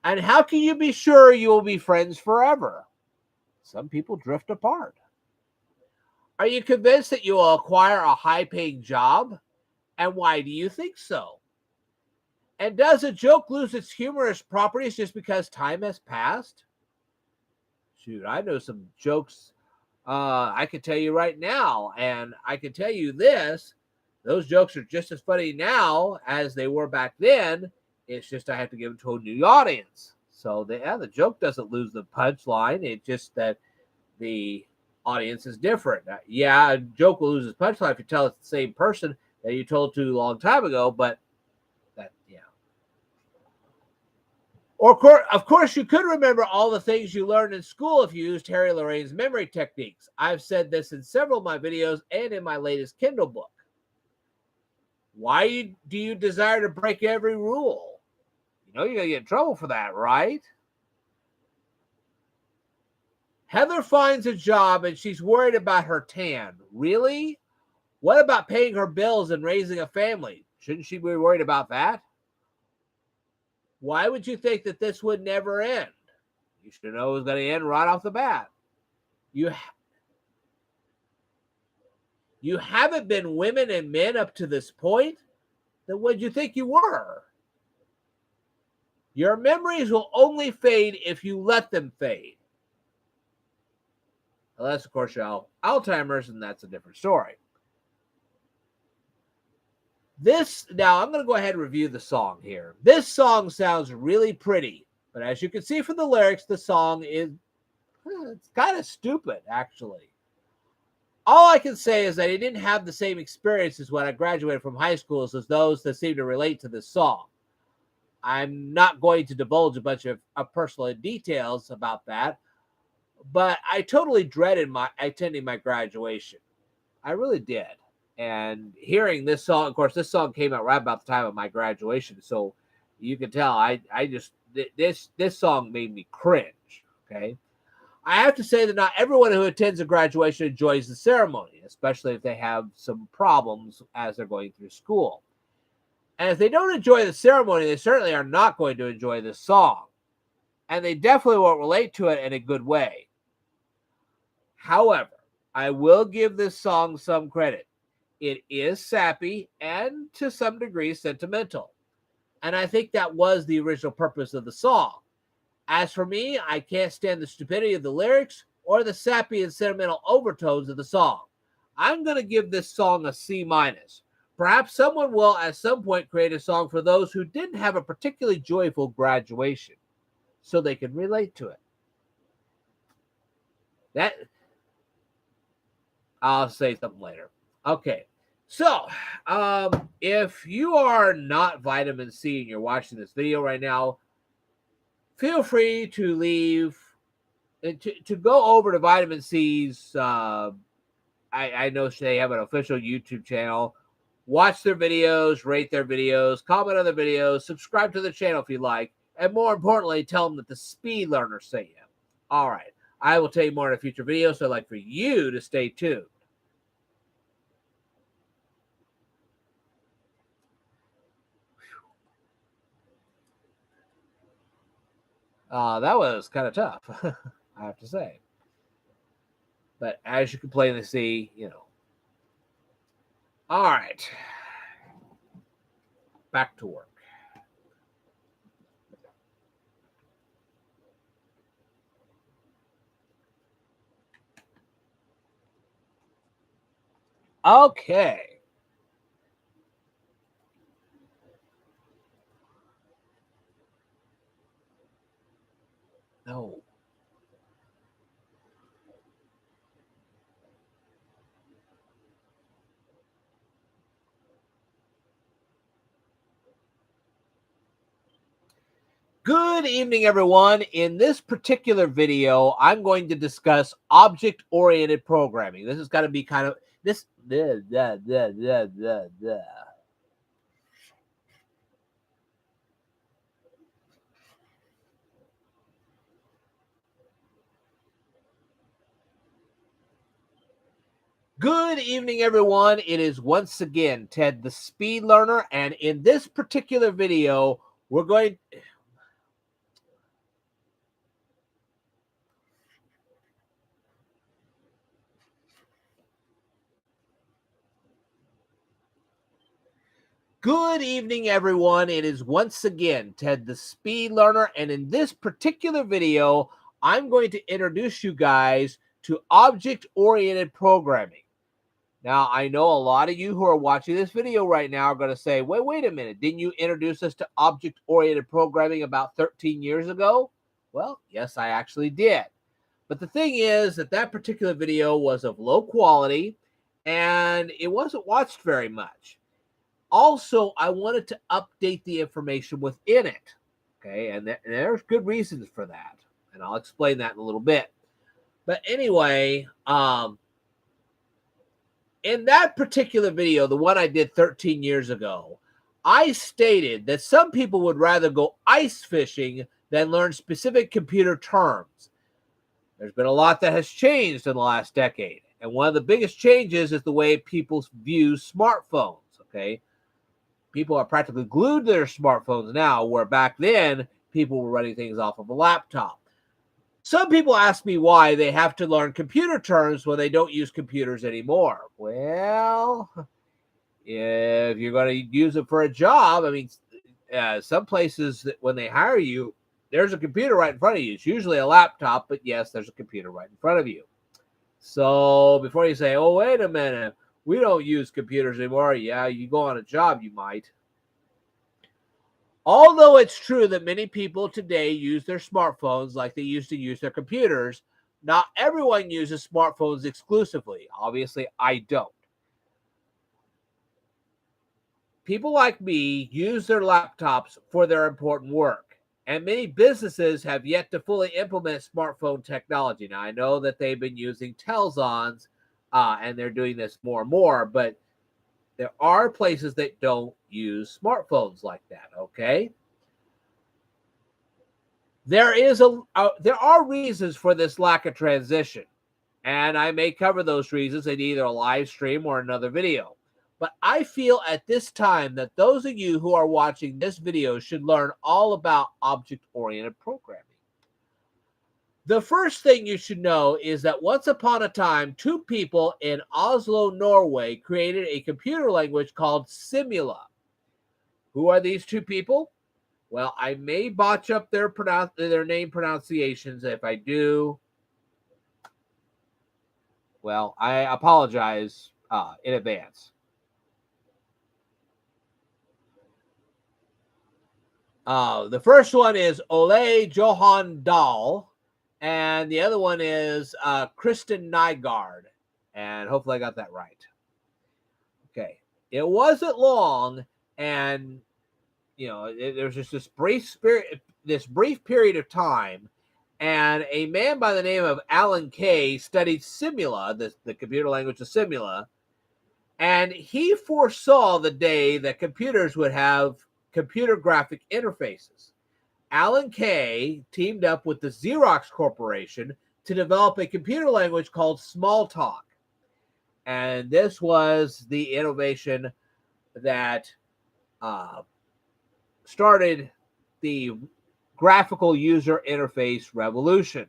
And how can you be sure you will be friends forever? Some people drift apart. Are you convinced that you will acquire a high-paying job? And why do you think so? And does a joke lose its humorous properties just because time has passed? Shoot, I know some jokes I can tell you right now, and I can tell you this, those jokes are just as funny now as they were back then. It's just I have to give them to a new audience. So the joke doesn't lose the punchline. It's just that the audience is different. Yeah, a joke will lose its punchline if you tell it's the same person that you told to a long time ago, but that, yeah. Or, of course, you could remember all the things you learned in school if you used Harry Lorraine's memory techniques. I've said this in several of my videos and in my latest Kindle book. Why do you desire to break every rule? You know you're going to get in trouble for that, right? Heather finds a job and she's worried about her tan. Really? What about paying her bills and raising a family? Shouldn't she be worried about that? Why would you think that this would never end? You should know it was going to end right off the bat. You haven't been women and men up to this point? Then what did you think you were? Your memories will only fade if you let them fade. Unless, of course, you're Alzheimer's, and that's a different story. Now I'm going to go ahead and review the song here. This song sounds really pretty, but as you can see from the lyrics, the song is it's kind of stupid, actually. All I can say is that I didn't have the same experiences when I graduated from high school as those that seem to relate to this song. I'm not going to divulge a bunch of personal details about that, but I totally dreaded attending my graduation. I really did. And hearing this song, of course, this song came out right about the time of my graduation. So you can tell I just this song made me cringe. Okay. I have to say that not everyone who attends a graduation enjoys the ceremony, especially if they have some problems as they're going through school. And if they don't enjoy the ceremony, they certainly are not going to enjoy this song. And they definitely won't relate to it in a good way. However, I will give this song some credit. It is sappy and to some degree sentimental. And I think that was the original purpose of the song. As for me, I can't stand the stupidity of the lyrics or the sappy and sentimental overtones of the song. I'm going to give this song a C-. Perhaps someone will at some point create a song for those who didn't have a particularly joyful graduation so they can relate to it. That I'll say something later. Okay. So, if you are not vitamin C and you're watching this video right now, feel free to leave to go over to Vitamin C's. I know they have an official YouTube channel. Watch their videos, rate their videos, comment on their videos, subscribe to the channel if you like, and more importantly, tell them that the Speed Learner sent you. All right. I will tell you more in a future video, so I'd like for you to stay tuned. That was kind of tough, I have to say. But as you can plainly see, All right. Back to work. Okay. No. Good evening, everyone. In this particular video, I'm going to discuss object-oriented programming. This is going to be kind of this. Good evening, everyone. It is once again Ted, the Speed Learner, and in this particular video, we're going. Good evening, everyone. It is once again Ted, the Speed Learner, and in this particular video, I'm going to introduce you guys to object-oriented programming. Now, I know a lot of you who are watching this video right now are going to say, wait a minute. Didn't you introduce us to object-oriented programming about 13 years ago? Well, yes, I actually did. But the thing is that particular video was of low quality and it wasn't watched very much. Also, I wanted to update the information within it. Okay, and there's good reasons for that. And I'll explain that in a little bit. But anyway, in that particular video, the one I did 13 years ago, I stated that some people would rather go ice fishing than learn specific computer terms. There's been a lot that has changed in the last decade. And one of the biggest changes is the way people view smartphones, okay? People are practically glued to their smartphones now, where back then, people were running things off of a laptop. Some people ask me why they have to learn computer terms when they don't use computers anymore. Well, if you're going to use it for a job, I mean, some places that when they hire you, there's a computer right in front of you. It's usually a laptop, but yes, there's a computer right in front of you. So before you say, oh, wait a minute, we don't use computers anymore. Yeah, you go on a job, you might. Although it's true that many people today use their smartphones like they used to use their computers, not everyone uses smartphones exclusively. Obviously, I don't. People like me use their laptops for their important work, and many businesses have yet to fully implement smartphone technology. Now, I know that they've been using Telzons, and they're doing this more and more, but there are places that don't use smartphones like that, okay? There are reasons for this lack of transition, and I may cover those reasons in either a live stream or another video. But I feel at this time that those of you who are watching this video should learn all about object-oriented programming. The first thing you should know is that once upon a time, two people in Oslo, Norway, created a computer language called Simula. Who are these two people? Well, I may botch up their name pronunciations. If I do, well, I apologize in advance. The first one is Ole Johan Dahl, and the other one is Kristen Nygaard. And hopefully I got that right. Okay. It wasn't long, and there's just this brief period of time, and a man by the name of Alan Kay studied Simula, the computer language of Simula, and he foresaw the day that computers would have computer graphic interfaces. Alan Kay teamed up with the Xerox Corporation to develop a computer language called Smalltalk. And this was the innovation that started the graphical user interface revolution.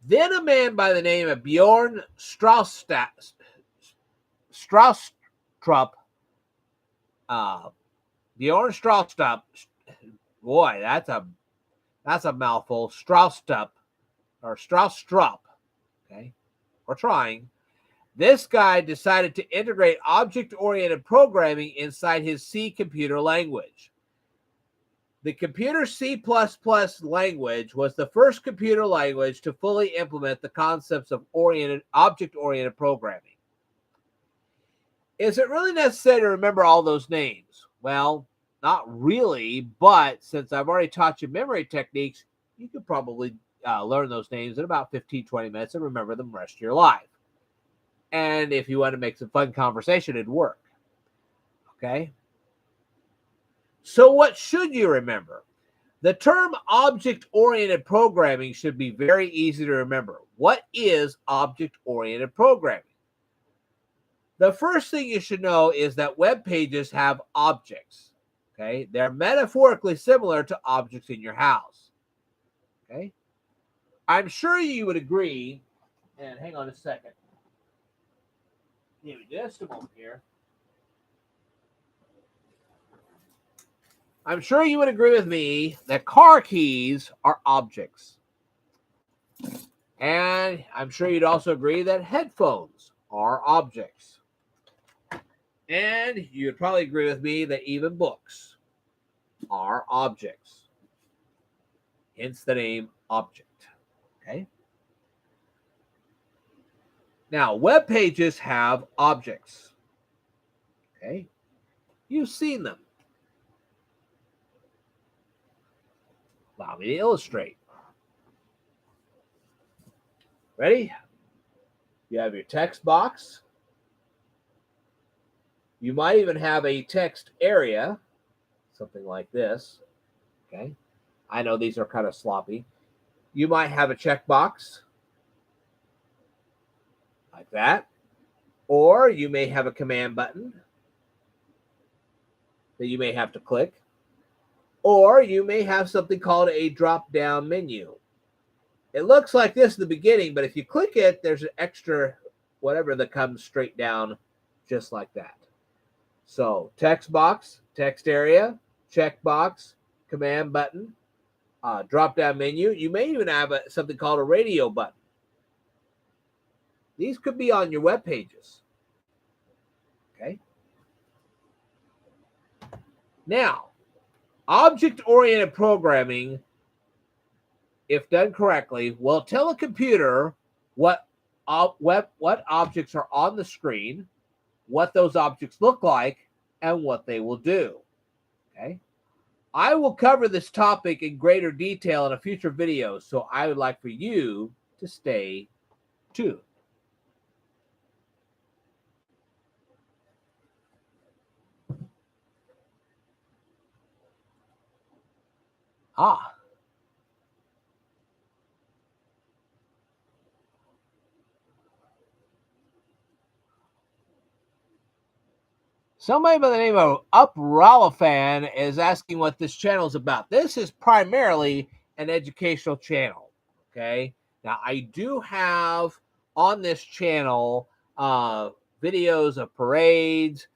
Then a man by the name of Bjorn Stroustrup, boy, that's a mouthful. Stroustrup. Okay, we're trying. This guy decided to integrate object-oriented programming inside his C computer language. The computer C++ language was the first computer language to fully implement the concepts of object-oriented programming. Is it really necessary to remember all those names? Well, not really, but since I've already taught you memory techniques, you could probably learn those names in about 15, 20 minutes and remember them the rest of your life. And if you want to make some fun conversation, it'd work. Okay? So what should you remember? The term object-oriented programming should be very easy to remember. What is object-oriented programming? The first thing you should know is that web pages have objects. Okay? They're metaphorically similar to objects in your house. Okay? I'm sure you would agree, and hang on a second. Give me just a moment here. I'm sure you would agree with me that car keys are objects. And I'm sure you'd also agree that headphones are objects. And you'd probably agree with me that even books are objects. Hence the name object. Okay? Now, web pages have objects. Okay? You've seen them. Allow me to illustrate. Ready? You have your text box. You might even have a text area, something like this. Okay? I know these are kind of sloppy. You might have a checkbox, like that. Or you may have a command button that you may have to click. Or you may have something called a drop-down menu. It looks like this at the beginning, but if you click it, there's an extra whatever that comes straight down just like that. So text box, text area, checkbox, command button, drop-down menu. You may even have something called a radio button. These could be on your web pages. Okay. Now, object-oriented programming, if done correctly, will tell a computer what objects are on the screen, what those objects look like, and what they will do. Okay? I will cover this topic in greater detail in a future video, so I would like for you to stay tuned. Somebody by the name of Upralafan is asking what this channel is about. This is primarily an educational channel. Okay. Now, I do have on this channel videos of parades,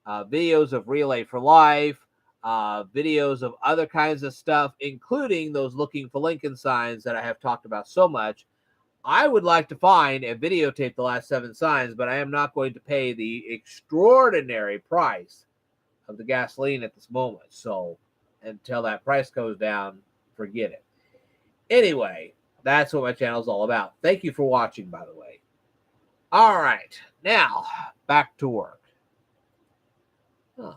videos of Relay for Life, videos of other kinds of stuff, including those looking for Lincoln signs that I have talked about so much. I would like to find and videotape the last 7 signs, but I am not going to pay the extraordinary price of the gasoline at this moment. So until that price goes down, forget it. Anyway, that's what my channel is all about. Thank you for watching, by the way. All right, now back to work. Oh.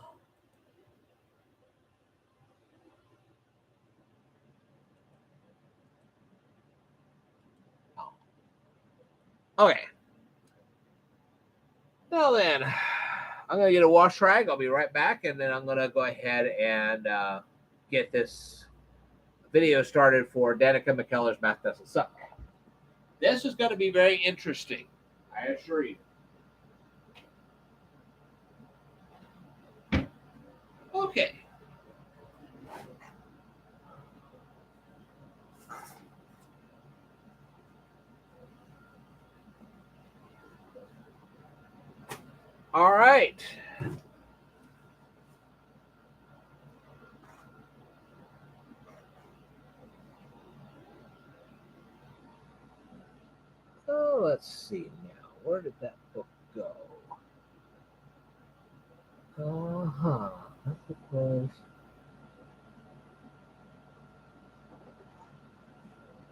Okay. Now then, I'm going to get a wash rag. I'll be right back, and then I'm going to go ahead and get this video started for Danica Mckellar's Math Doesn't Suck. This is going to be very interesting, I assure you. Okay. All right. Oh, let's see now. Where did that book go? Uh-huh. That was...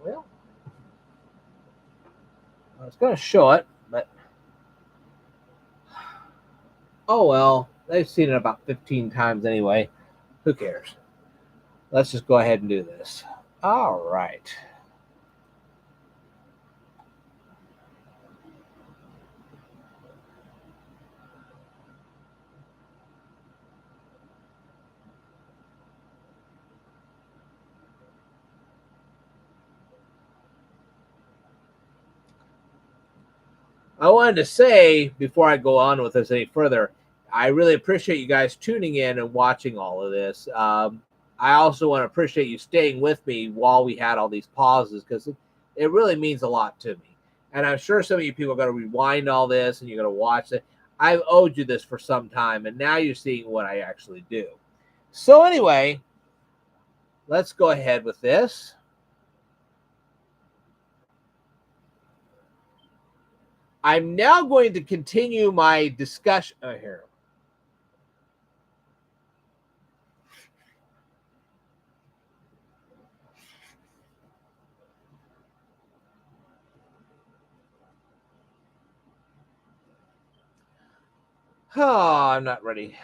Well, I was going to show it, but... Oh, well. They've seen it about 15 times anyway. Who cares? Let's just go ahead and do this. All right. I wanted to say, before I go on with this any further, I really appreciate you guys tuning in and watching all of this. I also want to appreciate you staying with me while we had all these pauses, because it really means a lot to me. And I'm sure some of you people are going to rewind all this and you're going to watch it. I've owed you this for some time, and now you're seeing what I actually do. So anyway, let's go ahead with this. I'm now going to continue my discussion here. Oh, I'm not ready.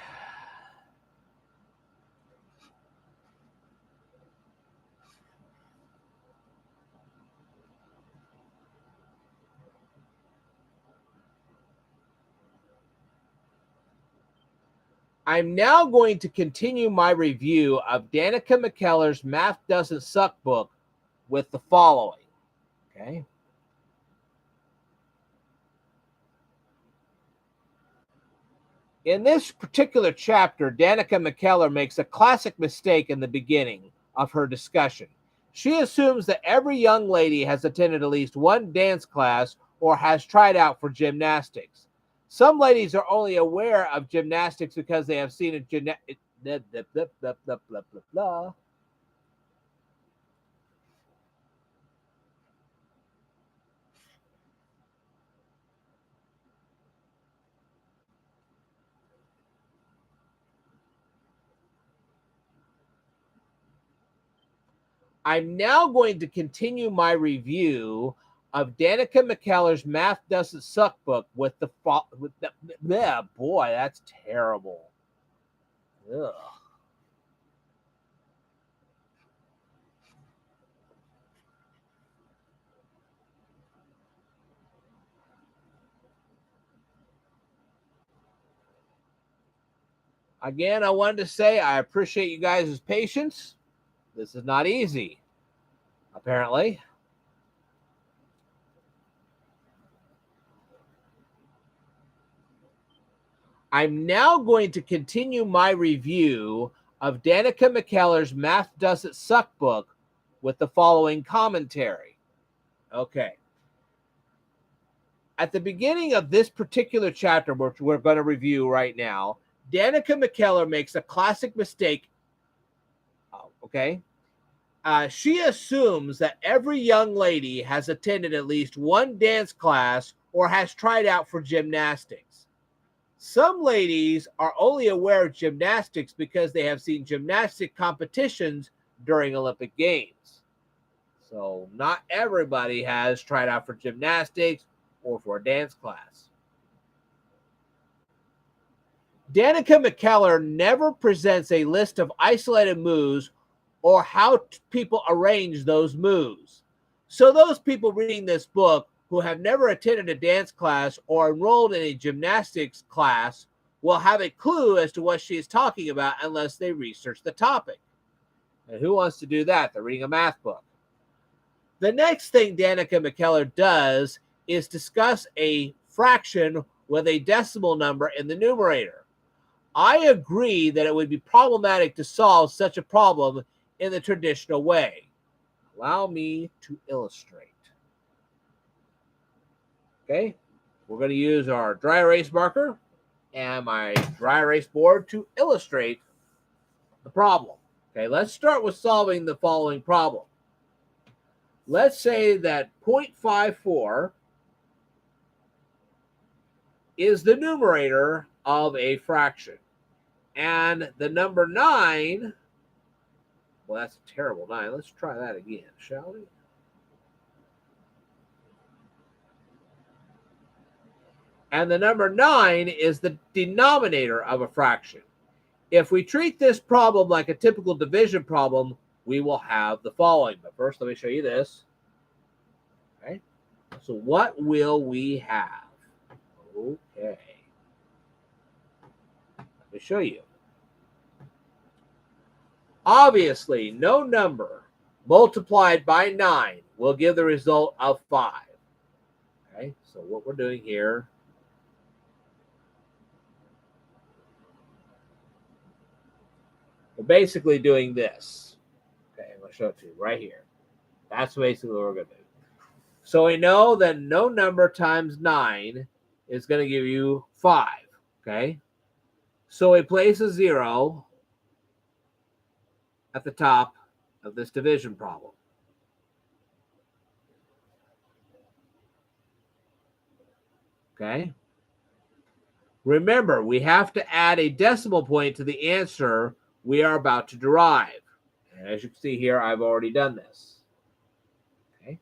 I'm now going to continue my review of Danica Mckellar's Math Doesn't Suck book with the following. Okay. In this particular chapter, Danica Mckellar makes a classic mistake in the beginning of her discussion. She assumes that every young lady has attended at least one dance class or has tried out for gymnastics. Some ladies are only aware of gymnastics because they have seen a I'm now going to continue my review of Danica Mckellar's Math Doesn't Suck book with the boy, that's terrible. Ugh. Again, I wanted to say I appreciate you guys' patience. This is not easy, apparently. I'm now going to continue my review of Danica Mckellar's Math Doesn't Suck book with the following commentary. Okay. At the beginning of this particular chapter, which we're going to review right now, Danica Mckellar makes a classic mistake. Okay. She assumes that every young lady has attended at least one dance class or has tried out for gymnastics. Some ladies are only aware of gymnastics because they have seen gymnastic competitions during Olympic Games. So not everybody has tried out for gymnastics or for a dance class. Danica Mckellar never presents a list of isolated moves or how people arrange those moves. So those people reading this book who have never attended a dance class or enrolled in a gymnastics class will have a clue as to what she is talking about unless they research the topic. And who wants to do that? They're reading a math book. The next thing Danica Mckellar does is discuss a fraction with a decimal number in the numerator. I agree that it would be problematic to solve such a problem in the traditional way. Allow me to illustrate. Okay, we're going to use our dry erase marker and my dry erase board to illustrate the problem. Okay, let's start with solving the following problem. Let's say that 0.54 is the numerator of a fraction. And the number 9, well, that's a terrible 9. Let's try that again, shall we? And the number 9 is the denominator of a fraction. If we treat this problem like a typical division problem, we will have the following. But first, let me show you this. Okay. So what will we have? Okay. Let me show you. Obviously, no number multiplied by 9 will give the result of 5. Okay. So what we're doing here, we're basically doing this. Okay, I'm going to show it to you right here. That's basically what we're going to do. So we know that no number times 9 is going to give you 5. Okay, so we place a 0 at the top of this division problem. Okay. Remember, we have to add a decimal point to the answer we are about to derive. And as you can see here, I've already done this. Okay.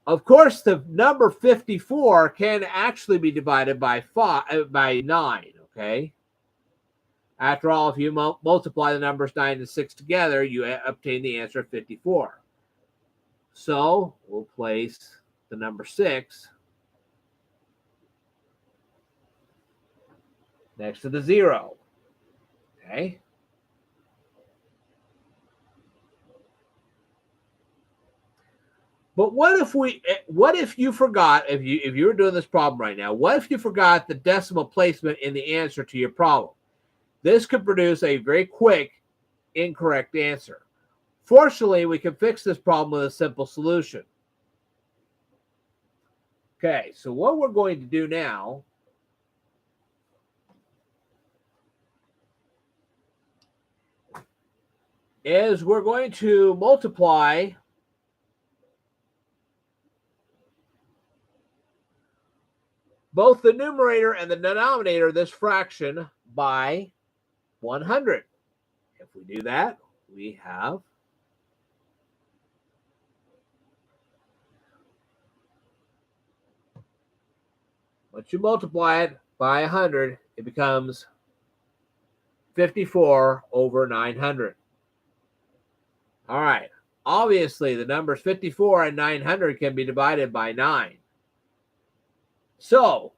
Of course, the number 54 can actually be divided by 9. Okay. After all, if you multiply the numbers 9 and 6 together, you obtain the answer of 54. So we'll place the number 6 next to the 0. Okay. But what if you forgot, if you were doing this problem right now, what if you forgot the decimal placement in the answer to your problem? This could produce a very quick, incorrect answer. Fortunately, we can fix this problem with a simple solution. Okay, so what we're going to do now is we're going to multiply both the numerator and the denominator of this fraction by 100. If we do that, we have once you multiply it by 100, it becomes 54 over 900. All right. Obviously, the numbers 54 and 900 can be divided by 9. So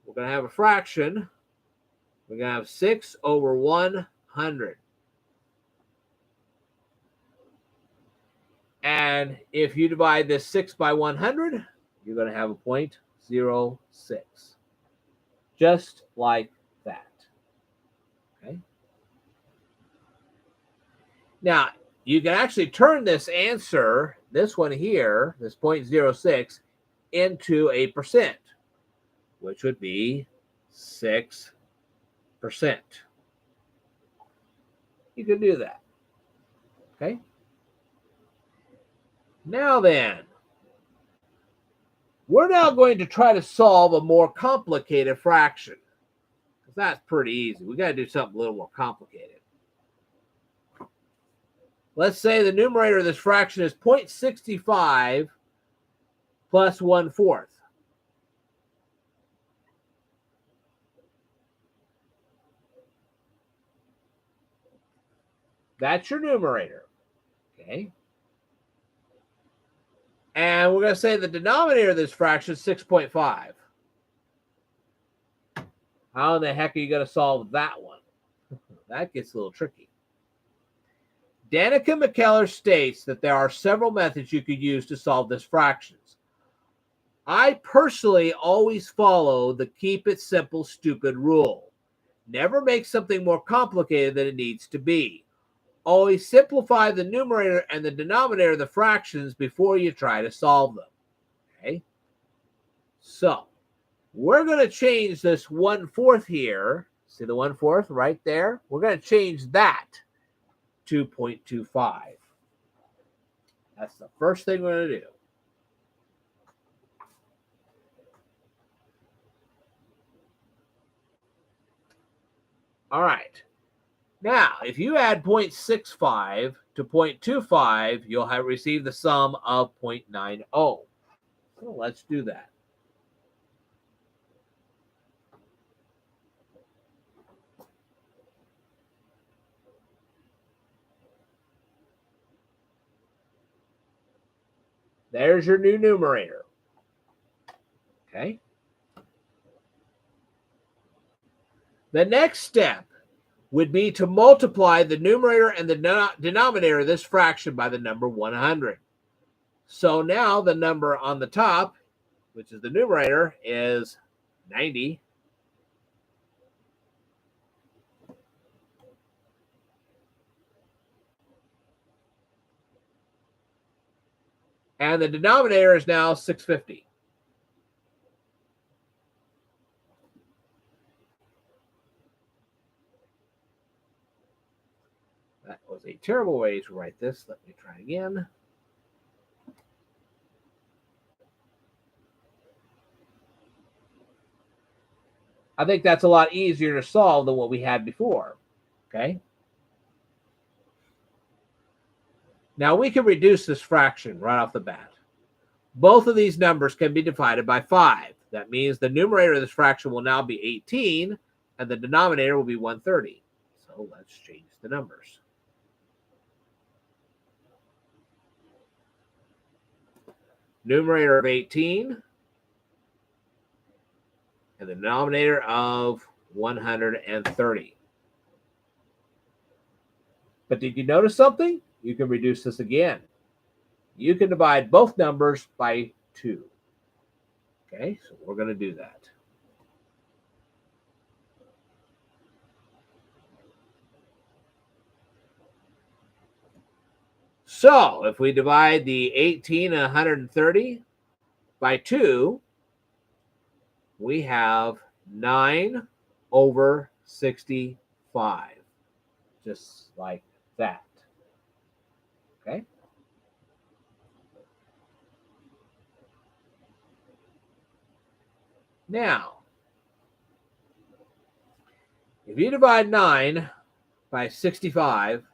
we're going to have a fraction. We're going to have 6 over 100. And if you divide this 6 by 100, you're going to have a 0.06. Just like Now, you can actually turn this answer, this one here, this 0.06, into a percent, which would be 6%. You can do that. Okay? Now then, we're now going to try to solve a more complicated fraction. Because that's pretty easy. We got to do something a little more complicated. Let's say the numerator of this fraction is 0.65 plus 1/4. That's your numerator. Okay. And we're going to say the denominator of this fraction is 6.5. How in the heck are you going to solve that one? That gets a little tricky. Danica Mckellar states that there are several methods you could use to solve this fractions. I personally always follow the keep it simple, stupid rule. Never make something more complicated than it needs to be. Always simplify the numerator and the denominator of the fractions before you try to solve them. Okay? So, we're going to change this 1/4 here. See the 1/4 right there? We're going to change that to 0.25. That's the first thing we're going to do. All right. Now, if you add 0.65 to 0.25, you'll have received the sum of 0.90. So let's do that. There's your new numerator. Okay. The next step would be to multiply the numerator and the denominator of this fraction by the number 100. So now the number on the top, which is the numerator, is 90. And the denominator is now 650. That was a terrible way to write this. Let me try again. I think that's a lot easier to solve than what we had before. Okay. Now we can reduce this fraction right off the bat. Both of these numbers can be divided by 5. That means the numerator of this fraction will now be 18 and the denominator will be 130. So let's change the numbers. Numerator of 18 and the denominator of 130. But did you notice something? You can reduce this again. You can divide both numbers by 2. Okay, so we're going to do that. So if we divide the 18 and 130 by 2, we have 9 over 65. Just like that. Okay. Now, if you divide 9 by 65,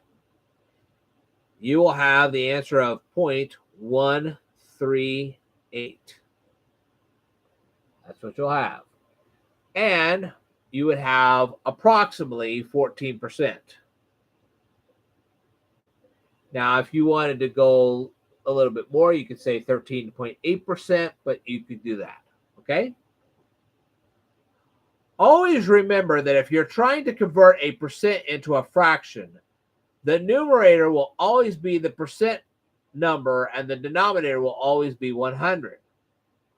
you will have the answer of 0.138. That's what you'll have. And you would have approximately 14%. Now, if you wanted to go a little bit more, you could say 13.8%, but you could do that. Okay? Always remember that if you're trying to convert a percent into a fraction, the numerator will always be the percent number and the denominator will always be 100.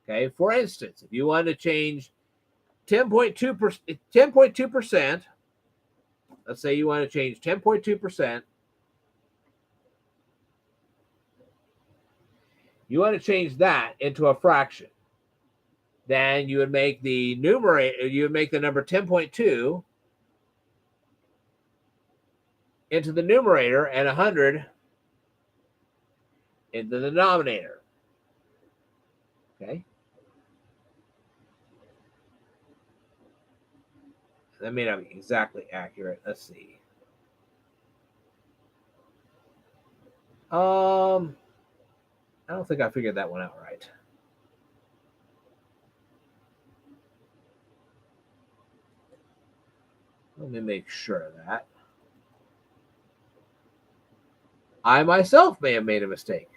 Okay? For instance, if you want to change 10.2%, let's say you want to change 10.2% You want to change that into a fraction. Then you would make the numerator, you would make the number 10.2 into the numerator and 100 into the denominator. Okay. That may not be exactly accurate. Let's see. I don't think I figured that one out right. Let me make sure of that. I myself may have made a mistake.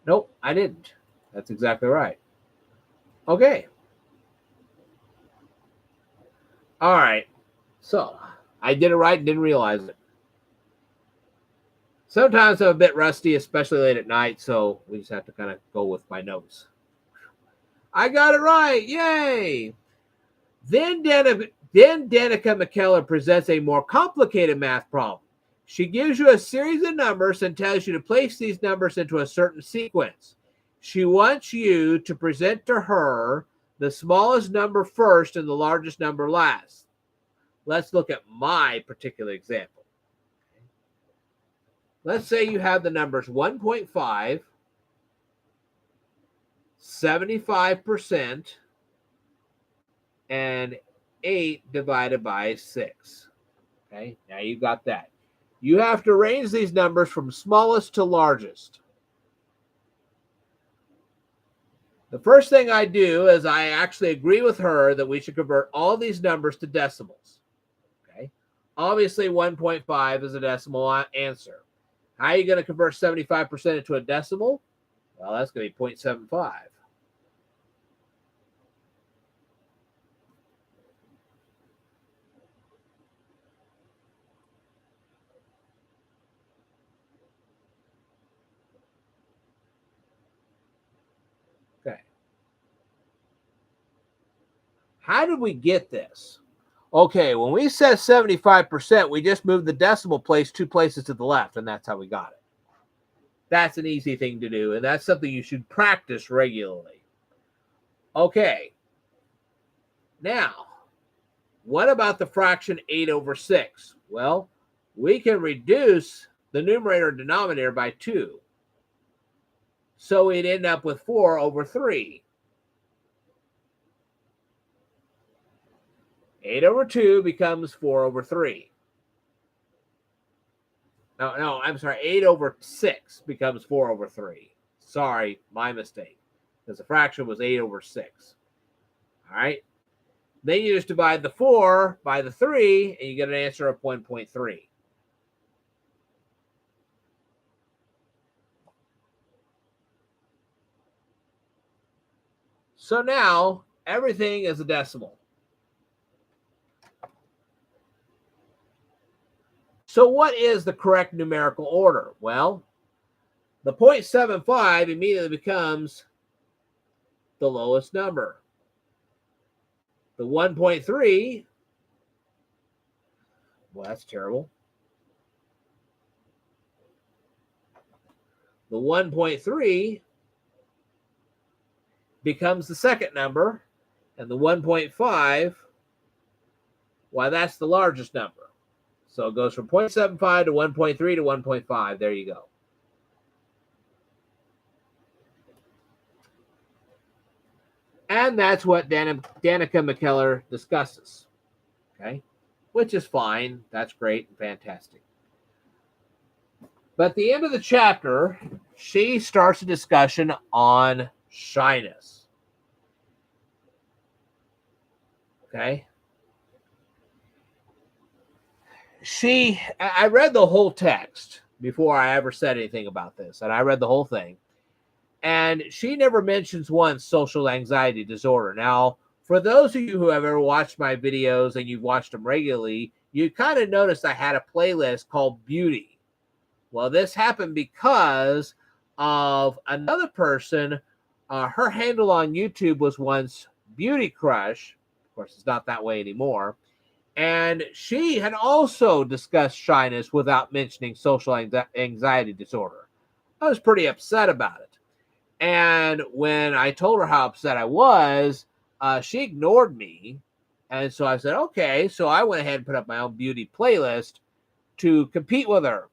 Nope, I didn't. That's exactly right. Okay. All right. So I did it right and didn't realize it. Sometimes I'm a bit rusty, especially late at night, so we just have to kind of go with my notes. I got it right. Yay. Then Danica Mckellar presents a more complicated math problem. She gives you a series of numbers and tells you to place these numbers into a certain sequence. She wants you to present to her the smallest number first and the largest number last. Let's look at my particular example. Let's say you have the numbers 1.5, 75%, and 8 divided by 6. Okay, now you got that. You have to arrange these numbers from smallest to largest. The first thing I do is I actually agree with her that we should convert all these numbers to decimals. Okay, obviously 1.5 is a decimal answer. How are you going to convert 75% into a decimal? Well, that's going to be 0.75. Okay. How did we get this? Okay, when we said 75%, we just moved the decimal place 2 places to the left, and that's how we got it. That's an easy thing to do, and that's something you should practice regularly. Okay. Now, what about the fraction 8 over 6? Well, we can reduce the numerator and denominator by 2. So we'd end up with 4 over 3. 8 over 2 becomes 4 over 3. No, I'm sorry. 8 over 6 becomes 4 over 3. Sorry, my mistake. Because the fraction was 8 over 6. All right. Then you just divide the 4 by the 3, and you get an answer of 1.3. So now everything is a decimal. So what is the correct numerical order? Well, the 0.75 immediately becomes the lowest number. The 1.3, well, that's terrible. The 1.3 becomes the second number, and the 1.5, why, that's the largest number. So it goes from 0.75 to 1.3 to 1.5. There you go. And that's what Danica Mckellar discusses. Okay, which is fine. That's great and fantastic. But at the end of the chapter, she starts a discussion on shyness. Okay. I read the whole text before I ever said anything about this, and I read the whole thing. And she never mentions once social anxiety disorder. Now, for those of you who have ever watched my videos and you've watched them regularly, you kind of noticed I had a playlist called Beauty. Well, this happened because of another person Her handle on YouTube was once Beauty Crush. Of course, it's not that way anymore. And she had also discussed shyness without mentioning social anxiety disorder. I was pretty upset about it. And when I told her how upset I was, she ignored me. And so I said, okay. So I went ahead and put up my own beauty playlist to compete with her.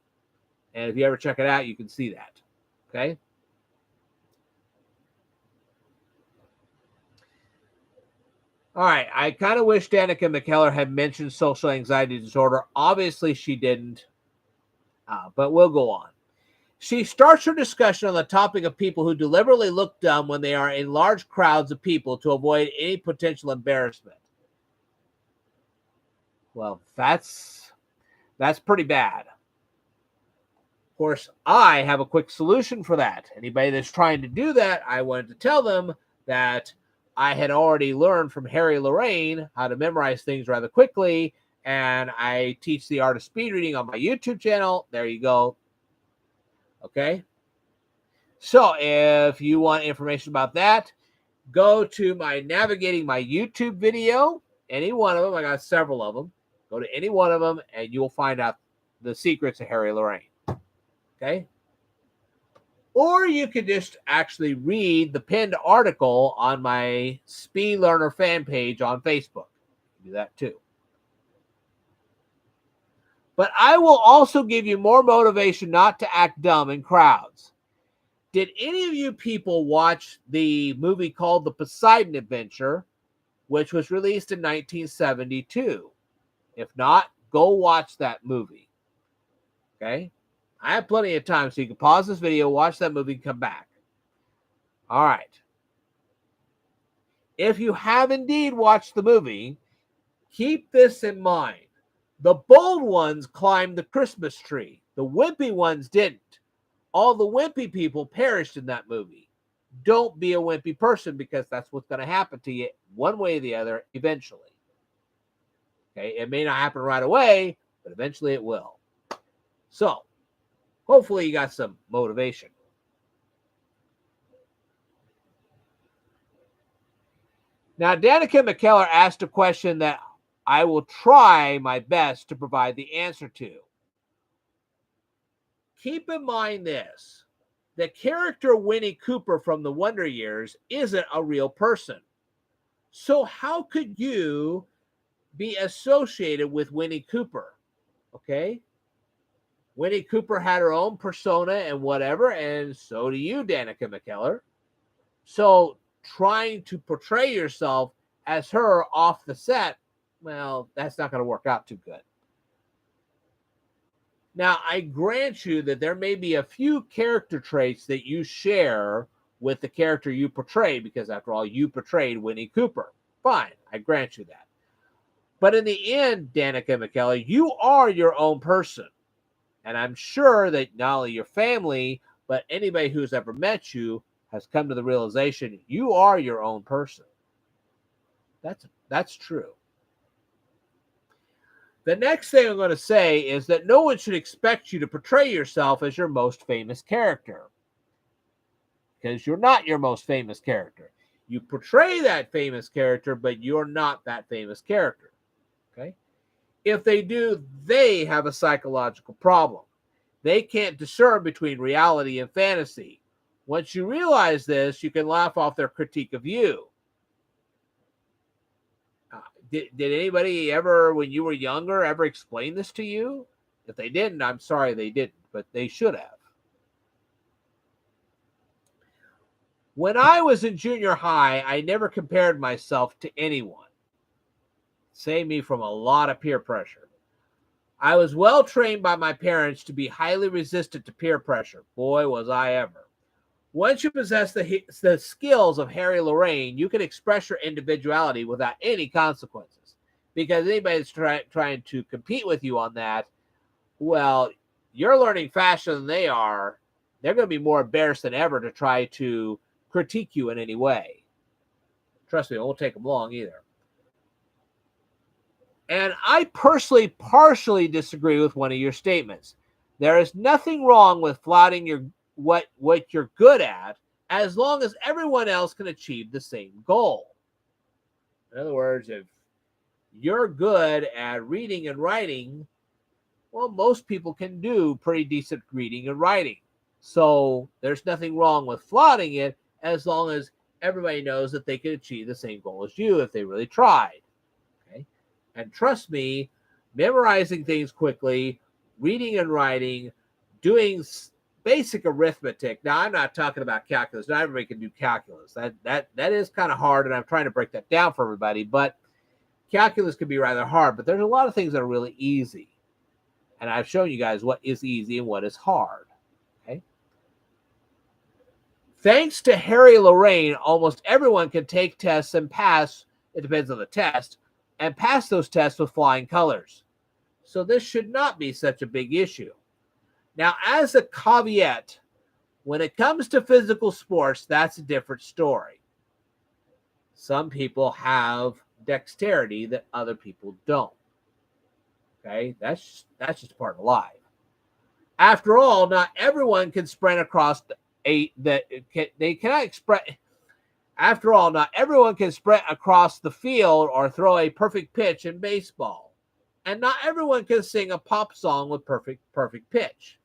And if you ever check it out, you can see that. Okay. All right. I kind of wish Danica Mckellar had mentioned social anxiety disorder. Obviously, she didn't. But we'll go on. She starts her discussion on the topic of people who deliberately look dumb when they are in large crowds of people to avoid any potential embarrassment. Well, that's pretty bad. Of course, I have a quick solution for that. Anybody that's trying to do that, I wanted to tell them that I had already learned from Harry Lorraine how to memorize things rather quickly, and I teach the art of speed reading on my YouTube channel. There you go. Okay. So if you want information about that, go to my navigating my YouTube video, any one of them. I got several of them. Go to any one of them and you'll find out the secrets of Harry Lorraine. Okay. Or you could just actually read the pinned article on my Speed Learner fan page on Facebook. Do that too. But I will also give you more motivation not to act dumb in crowds. Did any of you people watch the movie called The Poseidon Adventure, which was released in 1972? If not, go watch that movie. Okay? I have plenty of time, so you can pause this video, watch that movie, and come back. All right. If you have indeed watched the movie, keep this in mind. The bold ones climbed the Christmas tree. The wimpy ones didn't. All the wimpy people perished in that movie. Don't be a wimpy person, because that's what's going to happen to you one way or the other eventually. Okay, it may not happen right away, but eventually it will. So, hopefully you got some motivation. Now, Danica Mckellar asked a question that I will try my best to provide the answer to. Keep in mind this. The character Winnie Cooper from the Wonder Years isn't a real person. So how could you be associated with Winnie Cooper? Okay? Winnie Cooper had her own persona and whatever, and so do you, Danica Mckellar. So trying to portray yourself as her off the set, well, that's not going to work out too good. Now, I grant you that there may be a few character traits that you share with the character you portray, because after all, you portrayed Winnie Cooper. Fine, I grant you that. But in the end, Danica Mckellar, you are your own person. And I'm sure that not only your family, but anybody who's ever met you has come to the realization you are your own person. That's true. The next thing I'm going to say is that no one should expect you to portray yourself as your most famous character, because you're not your most famous character. You portray that famous character, but you're not that famous character. Okay? If they do, they have a psychological problem. They can't discern between reality and fantasy. Once you realize this, you can laugh off their critique of you. Did anybody ever, when you were younger, ever explain this to you? If they didn't, I'm sorry they didn't, but they should have. When I was in junior high, I never compared myself to anyone. Saved me from a lot of peer pressure. I was well trained by my parents to be highly resistant to peer pressure. Boy, was I ever. Once you possess the skills of Harry Lorraine, you can express your individuality without any consequences. Because anybody that's trying to compete with you on that, well, you're learning faster than they are. They're going to be more embarrassed than ever to try to critique you in any way. Trust me, it won't take them long either. And I personally partially disagree with one of your statements. There is nothing wrong with flaunting what you're good at, as long as everyone else can achieve the same goal. In other words, if you're good at reading and writing, well, most people can do pretty decent reading and writing. So there's nothing wrong with flaunting it as long as everybody knows that they can achieve the same goal as you if they really tried. Okay? And trust me, memorizing things quickly, reading and writing, doing basic arithmetic. Now, I'm not talking about calculus. Not everybody can do calculus. That is kind of hard, and I'm trying to break that down for everybody. But calculus can be rather hard, but there's a lot of things that are really easy. And I've shown you guys what is easy and what is hard. Okay. Thanks to Harry Lorraine, almost everyone can take tests and pass. It depends on the test, and pass those tests with flying colors. So this should not be such a big issue. Now, as a caveat, when it comes to physical sports, that's a different story. Some people have dexterity that other people don't. Okay, that's just part of life. After all, not everyone can sprint across After all, not everyone can sprint across the field or throw a perfect pitch in baseball, and not everyone can sing a pop song with perfect pitch.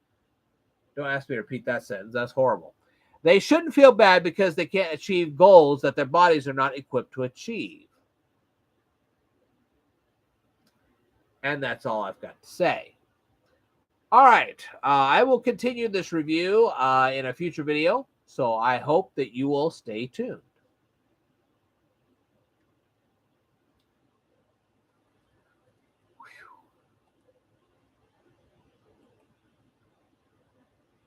Don't ask me to repeat that sentence. That's horrible. They shouldn't feel bad because they can't achieve goals that their bodies are not equipped to achieve. And that's all I've got to say. All right. I will continue this review in a future video. So I hope that you will stay tuned.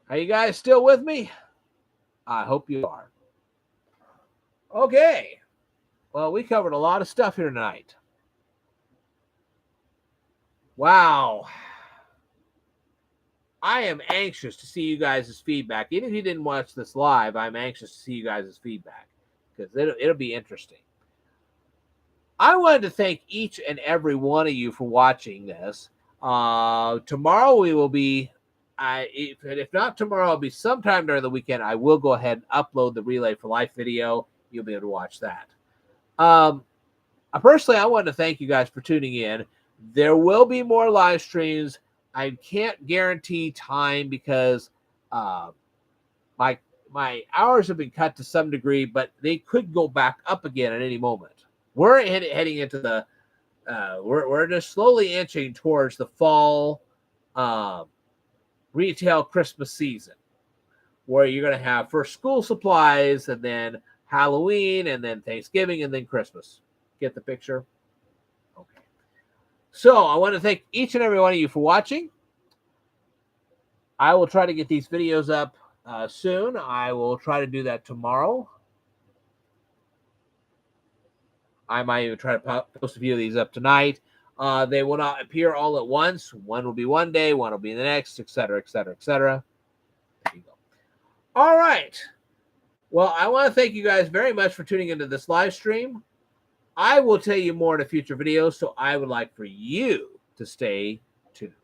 Are you guys still with me? I hope you are. Okay. Well, we covered a lot of stuff here tonight. Wow. I am anxious to see you guys' feedback. Even if you didn't watch this live, I'm anxious to see you guys' feedback because it'll be interesting. I wanted to thank each and every one of you for watching this. Tomorrow we will be, if not tomorrow, it'll be sometime during the weekend. I will go ahead and upload the Relay for Life video. You'll be able to watch that. Personally, I want to thank you guys for tuning in. There will be more live streams. I can't guarantee time because my hours have been cut to some degree, but they could go back up again at any moment. We're heading into the we're just slowly inching towards the fall retail Christmas season, where you're going to have first school supplies and then Halloween and then Thanksgiving and then Christmas. Get the picture? Okay. So I want to thank each and every one of you for watching. I will try to get these videos up soon. I will try to do that tomorrow. I might even try to post a few of these up tonight. They will not appear all at once. One will be one day, one will be the next, etc., etc., etc. There you go. All right. Well, I want to thank you guys very much for tuning into this live stream. I will tell you more in a future video, so I would like for you to stay tuned.